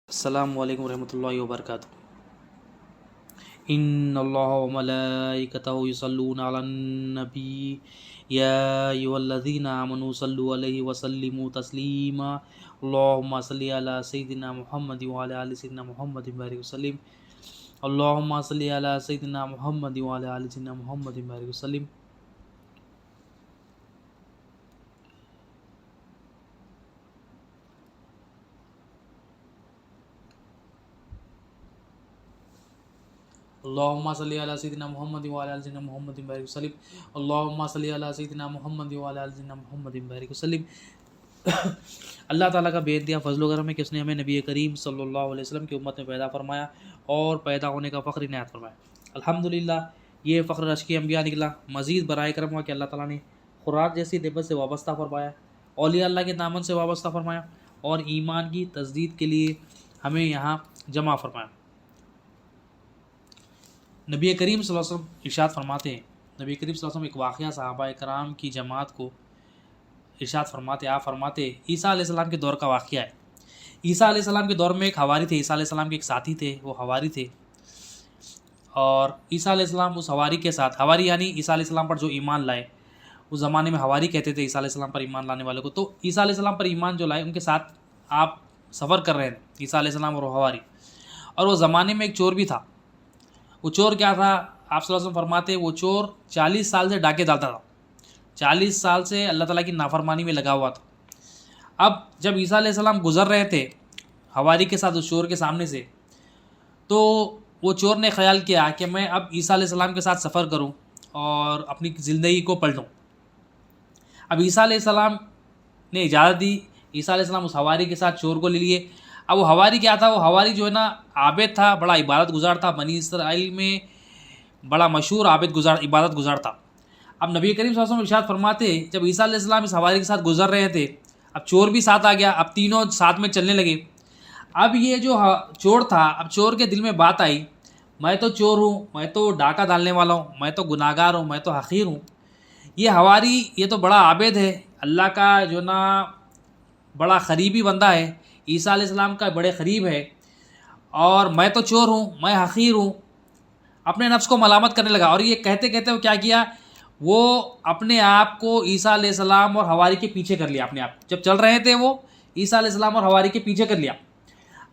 السلام علیکم ورحمۃ اللہ وبرکاتہ۔ ان اللہ وملائکتہ یصلون علی النبی یا ایھا الذین آمنوا صلوا علیہ وسلموا تسلیما اللہم صلی علی سیدنا محمد وعلی آل سیدنا محمد وبارک وسلم اللہم صلی علی سیدنا محمد وعلی آل سیدنا محمد وبارک وسلم۔ اللہم صلی علی سیدنا محمد وعلی آل سیدنا محمد وبارک وسلم اللہم صلی علی سیدنا محمد وعلی آل سیدنا محمد وبارک وسلم۔ اللہ تعالیٰ کا بے انتہا فضل و کرم ہے کہ اس نے ہمیں نبی کریم صلی اللہ علیہ وسلم کی امت میں پیدا فرمایا اور پیدا ہونے کا فخر عنایت فرمایا۔ الحمدللہ یہ فخر رشک انبیاء نکلا۔ مزید برائے کرم ہوا کہ اللہ تعالیٰ نے خوراک جیسی نعمت سے وابستہ فرمایا، اولیاء اللہ کے دامن سے وابستہ فرمایا اور ایمان کی تجدید کے لیے ہمیں یہاں جمع فرمایا۔ نبی کریم صلی اللہ علیہ وسلم ارشاد فرماتے ہیں، نبی کریم صلی اللہ علیہ وسلم ایک واقعہ صحابہ کرام کی جماعت کو ارشاد فرماتے، آپ فرماتے عیسیٰ علیہ السلام کے دور کا واقعہ ہے۔ عیسیٰ علیہ السلام کے دور میں ایک حواری تھے، عیسیٰ علیہ السلام کے ایک ساتھی تھے، وہ حواری تھے، اور عیسیٰ علیہ السلام اس حواری کے ساتھ، حواری یعنی عیسیٰ علیہ السلام پر جو ایمان لائے، اس زمانے میں حواری کہتے تھے عیسیٰ علیہ السلام پر ایمان لانے والے کو، تو عیسیٰ علیہ السلام پر ایمان جو لائے ان کے ساتھ آپ سفر کر رہے تھے، عیسیٰ علیہ السلام اور حواری، اور وہ زمانے میں ایک چور بھی تھا۔ وہ چور کیا تھا؟ آپ صلی اللہ علیہ وسلم فرماتے وہ چور 40 سال سے ڈاکے ڈالتا تھا، 40 سال سے اللہ تعالیٰ کی نافرمانی میں لگا ہوا تھا۔ اب جب عیسیٰ علیہ السلام گزر رہے تھے حواری کے ساتھ اس چور کے سامنے سے، تو وہ چور نے خیال کیا کہ میں اب عیسیٰ علیہ السلام کے ساتھ سفر کروں اور اپنی زندگی کو پلٹوں۔ اب عیسیٰ علیہ السلام نے اجازت دی، عیسیٰ علیہ السلام اس حواری کے ساتھ چور کو لے لیے۔ اب وہ حواری کیا تھا؟ وہ حواری جو ہے نا عابد تھا، بڑا عبادت گزار تھا، بنی اسرائیل میں بڑا مشہور عبادت گزار تھا۔ اب نبی کریم صلی اللہ علیہ وسلم ارشاد فرماتے جب عیسیٰ علیہ السلام اس حواری کے ساتھ گزر رہے تھے، اب چور بھی ساتھ آ گیا، اب تینوں ساتھ میں چلنے لگے۔ اب یہ جو چور تھا، اب چور کے دل میں بات آئی، میں تو چور ہوں، میں تو ڈاکہ ڈالنے والا ہوں، میں تو گناہگار ہوں، میں تو حقیر ہوں، یہ حواری یہ تو بڑا عابد ہے، اللہ کا جو نا بڑا قریبی بندہ ہے، عیسیٰ علیہ السلام کا بڑے قریب ہے، اور میں تو چور ہوں، میں حقیر ہوں۔ اپنے نفس کو ملامت کرنے لگا، اور یہ کہتے کہتے وہ کیا کیا، وہ اپنے آپ کو عیسیٰ علیہ السلام اور حواری کے پیچھے کر لیا۔ اپنے آپ جب چل رہے تھے وہ عیسیٰ علیہ السلام اور حواری کے پیچھے کر لیا۔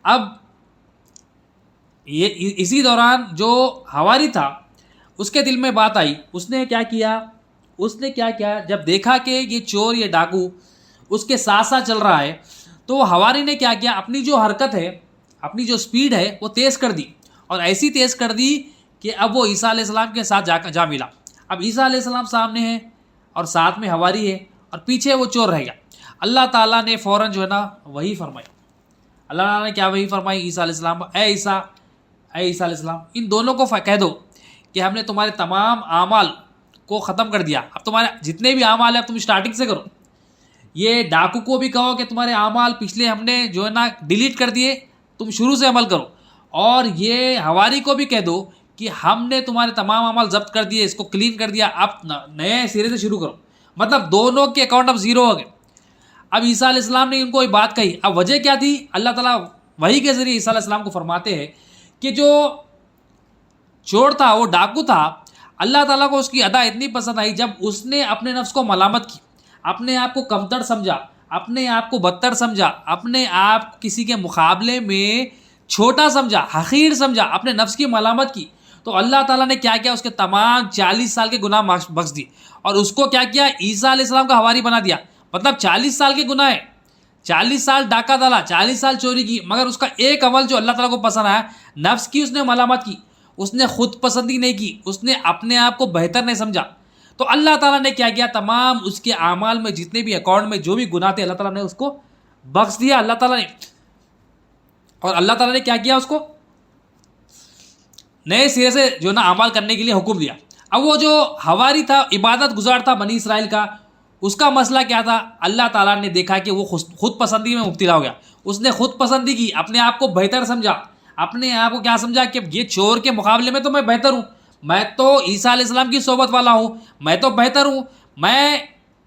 اب یہ اسی دوران جو حواری تھا اس کے دل میں بات آئی، اس نے کیا کیا جب دیکھا کہ یہ چور یہ ڈاکو اس کے ساتھ ساتھ چل رہا ہے، تو حواری نے کیا کیا، اپنی جو حرکت ہے، اپنی جو سپیڈ ہے وہ تیز کر دی، اور ایسی تیز کر دی کہ اب وہ عیسیٰ علیہ السلام کے ساتھ جا ملا۔ اب عیسیٰ علیہ السلام سامنے ہے اور ساتھ میں حواری ہے اور پیچھے وہ چور رہ گیا۔ اللہ تعالیٰ نے فوراً جو ہے نا وحی فرمائی۔ اللہ تعالیٰ نے کیا وحی فرمائی عیسیٰ علیہ السلام پر، اے عیسیٰ علیہ السلام، ان دونوں کو کہہ دو کہ ہم نے تمہارے تمام اعمال کو ختم کر دیا، اب تمہارے جتنے بھی اعمال ہیں اب تم اسٹارٹنگ سے کرو۔ یہ ڈاکو کو بھی کہو کہ تمہارے اعمال پچھلے ہم نے جو ہے نا ڈیلیٹ کر دیے، تم شروع سے عمل کرو، اور یہ حواری کو بھی کہہ دو کہ ہم نے تمہارے تمام اعمال ضبط کر دیے، اس کو کلین کر دیا، اب نئے سرے سے شروع کرو۔ مطلب دونوں کے اکاؤنٹ اب زیرو ہو گئے۔ اب عیسیٰ علیہ السلام نے ان کو یہ بات کہی، اب وجہ کیا تھی؟ اللہ تعالیٰ وحی کے ذریعے عیسیٰ علیہ السلام کو فرماتے ہیں کہ جو چور تھا، وہ ڈاکو تھا، اللہ تعالیٰ کو اس کی ادا اتنی پسند آئی جب اس نے اپنے نفس کو ملامت کی، اپنے آپ کو کمتر سمجھا، اپنے آپ کو بدتر سمجھا، اپنے آپ کسی کے مقابلے میں چھوٹا سمجھا، حقیر سمجھا، اپنے نفس کی ملامت کی، تو اللہ تعالیٰ نے کیا کیا، اس کے تمام 40 سال کے گناہ بخش دی، اور اس کو کیا کیا، عیسیٰ علیہ السلام کا حواری بنا دیا۔ مطلب 40 سال کے گناہ ہیں، 40 سال ڈاکہ ڈالا، 40 سال چوری کی، مگر اس کا ایک عمل جو اللہ تعالیٰ کو پسند آیا، نفس کی اس نے ملامت کی، اس نے خود پسندی نہیں کی، اس نے اپنے آپ کو بہتر نہیں سمجھا، تو اللہ تعالیٰ نے کیا کیا، تمام اس کے اعمال میں جتنے بھی اکاؤنٹ میں جو بھی گناہ تھے اللہ تعالیٰ نے اس کو بخش دیا۔ اللہ تعالیٰ نے، اور اللہ تعالیٰ نے کیا کیا، اس کو نئے سرے سے جو نا اعمال کرنے کے لیے حکم دیا۔ اب وہ جو حواری تھا، عبادت گزار تھا بنی اسرائیل کا، اس کا مسئلہ کیا تھا؟ اللہ تعالیٰ نے دیکھا کہ وہ خود پسندی میں مبتلا ہو گیا، اس نے خود پسندی کی، اپنے آپ کو بہتر سمجھا، اپنے آپ کو کیا سمجھا کہ یہ چور کے مقابلے میں تو میں بہتر ہوں، میں تو عیسیٰ علیہ السلام کی صحبت والا ہوں، میں تو بہتر ہوں،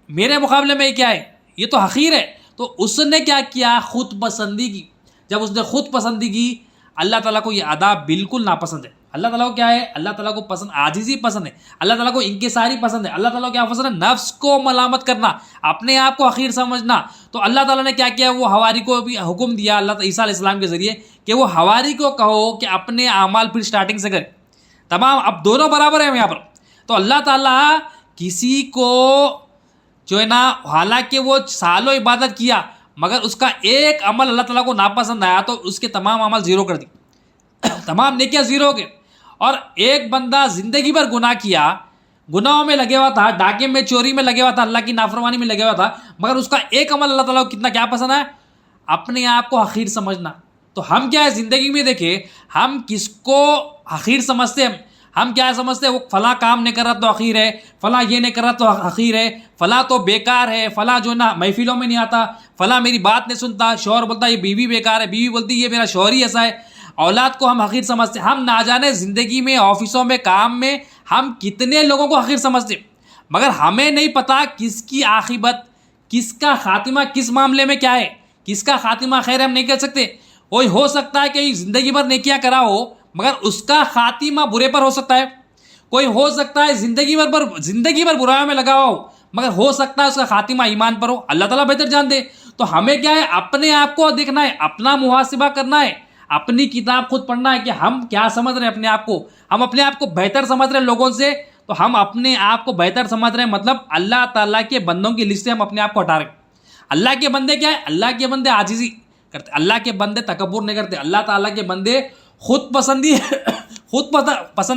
میرے مقابلے میں کیا ہے، یہ تو حقیر ہے۔ تو اس نے کیا کیا، خود پسندی کی، جب اس نے خود پسندی کی، اللہ تعالیٰ کو یہ ادا بالکل ناپسند ہے. اللہ تعالیٰ کو کیا ہے؟ اللہ تعالیٰ کو پسند عاجزی پسند ہے. اللہ تعالیٰ کو انکساری پسند ہے. اللہ تعالیٰ کو کیا پسند ہے؟ نفس کو ملامت کرنا، اپنے آپ کو حقیر سمجھنا. تو اللہ تعالیٰ نے کیا کیا؟ وہ حواری کو بھی حکم دیا اللہ عیسیٰ علیہ السلام کے ذریعے کہ وہ حواری کو کہو کہ اپنے اعمال پھر اسٹارٹنگ سے کرے. تمام اب دونوں برابر ہیں یہاں پر. تو اللہ تعالیٰ کسی کو جو ہے نا، حالانکہ وہ سالوں عبادت کیا مگر اس کا ایک عمل اللہ تعالیٰ کو ناپسند آیا تو اس کے تمام عمل زیرو کر دی، تمام نیکیاں زیرو ہو گئے. اور ایک بندہ زندگی بھر گناہ کیا، گناہوں میں لگے ہوا تھا، ڈاکے میں، چوری میں لگے ہوا تھا، اللہ کی نافرمانی میں لگے ہوا تھا، مگر اس کا ایک عمل اللہ تعالیٰ کو کتنا کیا پسند ہے؟ اپنے آپ کو حقیر سمجھنا. تو ہم کیا ہے زندگی میں دیکھیں، ہم کس کو حقیر سمجھتے ہیں؟ ہم کیا سمجھتے ہیں؟ وہ فلاں کام نہیں کر رہا تو حقیر ہے، فلاں یہ نہیں کر رہا تو حقیر ہے، فلاں تو بیکار ہے، فلاں جو نا محفلوں میں نہیں آتا، فلاں میری بات نہیں سنتا، شوہر بولتا یہ بیوی بیکار ہے، بیوی بولتی یہ میرا شوہر ہی ایسا ہے. اولاد کو ہم حقیر سمجھتے ہیں. ہم نہ جانے زندگی میں، آفسوں میں، کام میں ہم کتنے لوگوں کو حقیر سمجھتے ہیں، مگر ہمیں نہیں پتا کس کی عاقبت، کس کا خاتمہ کس معاملے میں کیا ہے، کس کا خاتمہ خیر ہم نہیں کہہ سکتے. کوئی ہو سکتا ہے کہ زندگی بھر نیکیاں کرا ہو مگر اس کا خاتمہ برے پر ہو سکتا ہے. کوئی ہو سکتا ہے زندگی بھر برائیوں میں لگا ہوا ہو مگر ہو سکتا ہے اس کا خاتمہ ایمان پر ہو. اللہ تعالیٰ بہتر جانتے. تو ہمیں کیا ہے؟ اپنے آپ کو دیکھنا ہے، اپنا محاسبہ کرنا ہے، اپنی کتاب خود پڑھنا ہے کہ ہم کیا سمجھ رہے ہیں اپنے آپ کو. ہم اپنے آپ کو بہتر سمجھ رہے ہیں لوگوں سے، تو ہم اپنے آپ کو بہتر سمجھ رہے ہیں مطلب اللہ تعالیٰ کے بندوں کی لسٹ سے ہم اپنے آپ کو ہٹا رہے ہیں. اللہ کے بندے کیا ہے؟ اللہ کے بندے عاجزی کرتے، اللہ کے بندے تکبر نہیں کرتے، اللہ تعالیٰ کے بندے خود پسندی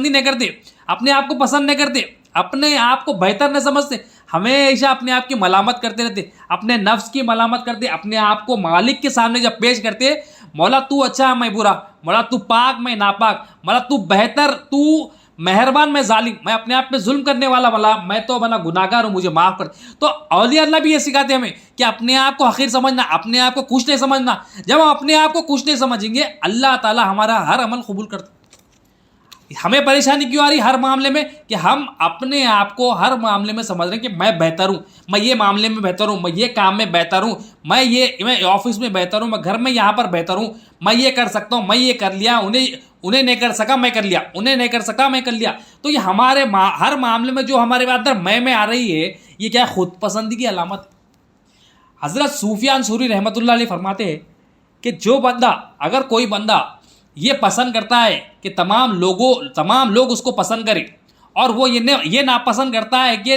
نہیں کرتے، اپنے آپ کو پسند نہیں کرتے، اپنے آپ کو بہتر نہیں سمجھتے، ہمیشہ اپنے آپ کی ملامت کرتے رہتے، اپنے نفس کی ملامت کرتے، اپنے آپ کو مالک کے سامنے جب پیش کرتے، مولا تو اچھا میں برا، مولا تو پاک میں ناپاک، مولا تو بہتر، تو مہربان میں ظالم، میں اپنے آپ پہ ظلم کرنے والا، مولا میں تو بنا گناہگار ہوں، مجھے معاف کر. تو اولیاء اللہ بھی یہ سکھاتے ہمیں کہ اپنے آپ کو حقیر سمجھنا، اپنے آپ کو کچھ نہیں سمجھنا. جب ہم اپنے آپ کو کچھ نہیں سمجھیں گے اللہ تعالیٰ ہمارا ہر عمل قبول کرتا. ہمیں پریشانی کیوں آ رہی ہر معاملے میں؟ کہ ہم اپنے آپ کو ہر معاملے میں سمجھ رہے ہیں کہ میں بہتر ہوں، میں یہ معاملے میں بہتر ہوں، میں یہ کام میں بہتر ہوں، میں آفس میں بہتر ہوں، میں گھر میں یہاں پر بہتر ہوں، میں یہ کر سکتا ہوں، میں یہ کر لیا، انہیں نہیں کر سکا میں کر لیا، انہیں نہیں کر سکا میں کر لیا. تو یہ ہمارے ہر معاملے میں جو ہمارے اندر میں آ رہی ہے، یہ کیا ہے؟ خود پسندی کی علامت. حضرت سفیان ثوری رحمۃ اللہ علیہ فرماتے ہیں کہ جو بندہ، اگر کوئی بندہ یہ پسند کرتا ہے کہ تمام لوگ اس کو پسند کریں، اور وہ یہ ناپسند کرتا ہے کہ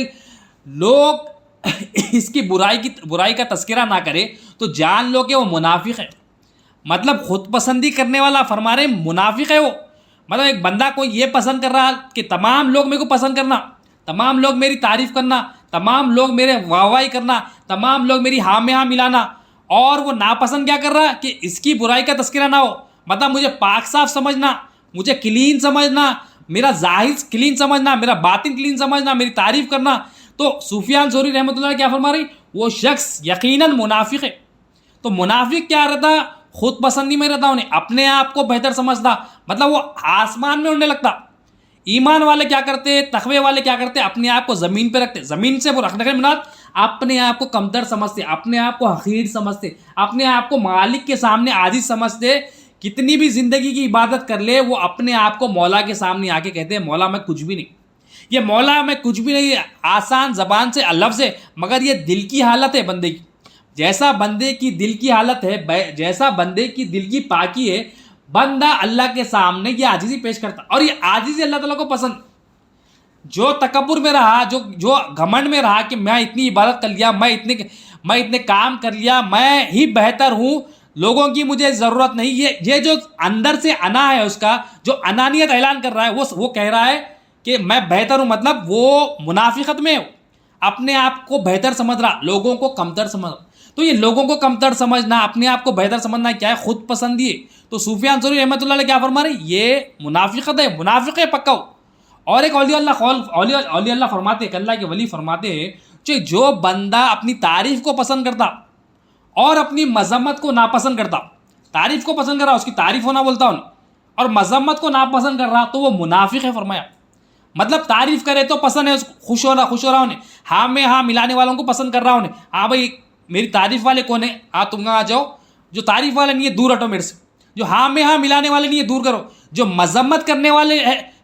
لوگ اس کی برائی کا تذکرہ نہ کرے، تو جان لو کہ وہ منافق ہے. مطلب خود پسندی کرنے والا فرما رہے ہیں منافق ہے وہ. مطلب ایک بندہ کوئی یہ پسند کر رہا کہ تمام لوگ میرے کو پسند کرنا، تمام لوگ میری تعریف کرنا، تمام لوگ میرے واہواہی کرنا، تمام لوگ میری ہاں میں ہاں ملانا، اور وہ ناپسند کیا کر رہا کہ اس کی برائی کا تذکرہ نہ ہو. مطلب مجھے پاک صاف سمجھنا، مجھے کلین سمجھنا، میرا ظاہر کلین سمجھنا، میرا باطن کلین سمجھنا، میری تعریف کرنا. تو سفیان ثوری رحمۃ اللہ علیہ کیا فرما رہی؟ وہ شخص یقیناً منافق ہے. تو منافق کیا رہتا؟ خود پسندی میں رہتا، انہیں اپنے آپ کو بہتر سمجھتا، مطلب وہ آسمان میں اڑنے لگتا. ایمان والے کیا کرتے، تقوی والے کیا کرتے؟ اپنے آپ کو زمین پہ رکھتے. زمین سے وہ رکھنے کے مناد اپنے آپ کو کمتر سمجھتے، اپنے آپ کو حقیر سمجھتے، اپنے آپ کو مالک کے سامنے عاجز سمجھتے. کتنی بھی زندگی کی عبادت کر لے، وہ اپنے آپ کو مولا کے سامنے آ کے کہتے ہیں مولا میں کچھ بھی نہیں. یہ مولا میں کچھ بھی نہیں آسان زبان سے لفظ ہے، مگر یہ دل کی حالت ہے بندے کی. جیسا بندے کی دل کی حالت ہے، جیسا بندے کی دل کی پاکی ہے، بندہ اللہ کے سامنے یہ عاجزی پیش کرتا. اور یہ عاجزی اللہ تعالیٰ کو پسند. جو تکبر میں رہا، جو گھمنڈ میں رہا کہ میں اتنی عبادت کر لیا، میں اتنے کام کر لیا، میں ہی بہتر ہوں، لوگوں کی مجھے ضرورت نہیں، یہ جو اندر سے انا ہے، اس کا جو انانیت اعلان کر رہا ہے، وہ کہہ رہا ہے کہ میں بہتر ہوں، مطلب وہ منافقت میں اپنے آپ کو بہتر سمجھ رہا، لوگوں کو کمتر سمجھ رہا. تو یہ لوگوں کو کمتر سمجھنا، اپنے آپ کو بہتر سمجھنا کیا ہے؟ خود پسندی ہے. تو سفیان ثوری رحمۃ اللہ علیہ کیا فرما رہے؟ یہ منافقت ہے، منافق ہے پکا. اور ایک اولیاء اللہ فرماتے ہیں کہ اللہ کے ولی فرماتے ہیں کہ جو بندہ اپنی تعریف کو پسند کرتا اور اپنی مذمت کو ناپسند کرتا، تعریف کو پسند کر رہا، اس کی تعریف ہونا بولتا ہوں، اور مذمت کو ناپسند کر رہا، تو وہ منافق ہے فرمایا. مطلب تعریف کرے تو پسند ہے، خوش ہو رہا انہیں، ہاں میں ہاں ملانے والوں کو پسند کر رہا ہوں، ہاں بھائی میری تعریف والے کون ہیں، ہاں تم آ جاؤ، جو تعریف والے نہیں ہے دور ہٹو میرے سے، جو ہاں میں ہاں ملانے والے نہیں ہے دور کرو، جو مذمت کرنے والے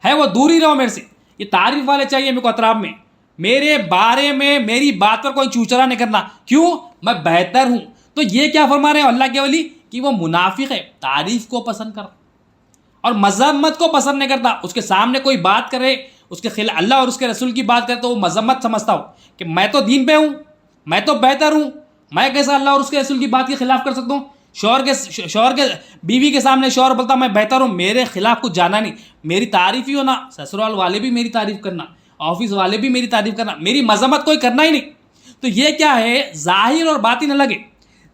ہے وہ دور ہی رہو میرے سے۔ یہ تعریف والے چاہیے میرے کو اطراف میں، میرے بارے میں میری بات پر کوئی چوچرا نہیں کرنا، کیوں؟ میں بہتر ہوں۔ تو یہ کیا فرما رہے ہیں اللہ کے ولی کہ وہ منافق ہے، تعریف کو پسند کر اور مذمت کو پسند نہیں کرتا۔ اس کے سامنے کوئی بات کرے، اس کے خلاف اللہ اور اس کے رسول کی بات کرے تو وہ مذمت سمجھتا ہو کہ میں تو دین پہ ہوں، میں تو بہتر ہوں، میں کیسا اللہ اور اس کے رسول کی بات کے خلاف کر سکتا ہوں؟ شوہر کے بیوی کے سامنے شوہر بولتا میں بہتر ہوں، میرے خلاف کچھ جانا نہیں، میری تعریف ہی ہونا، سسرال والے بھی میری تعریف کرنا، آفس والے بھی میری تعریف کرنا، میری مذمت کوئی کرنا ہی نہیں۔ تو یہ کیا ہے؟ ظاہر اور باطن الگ ہے،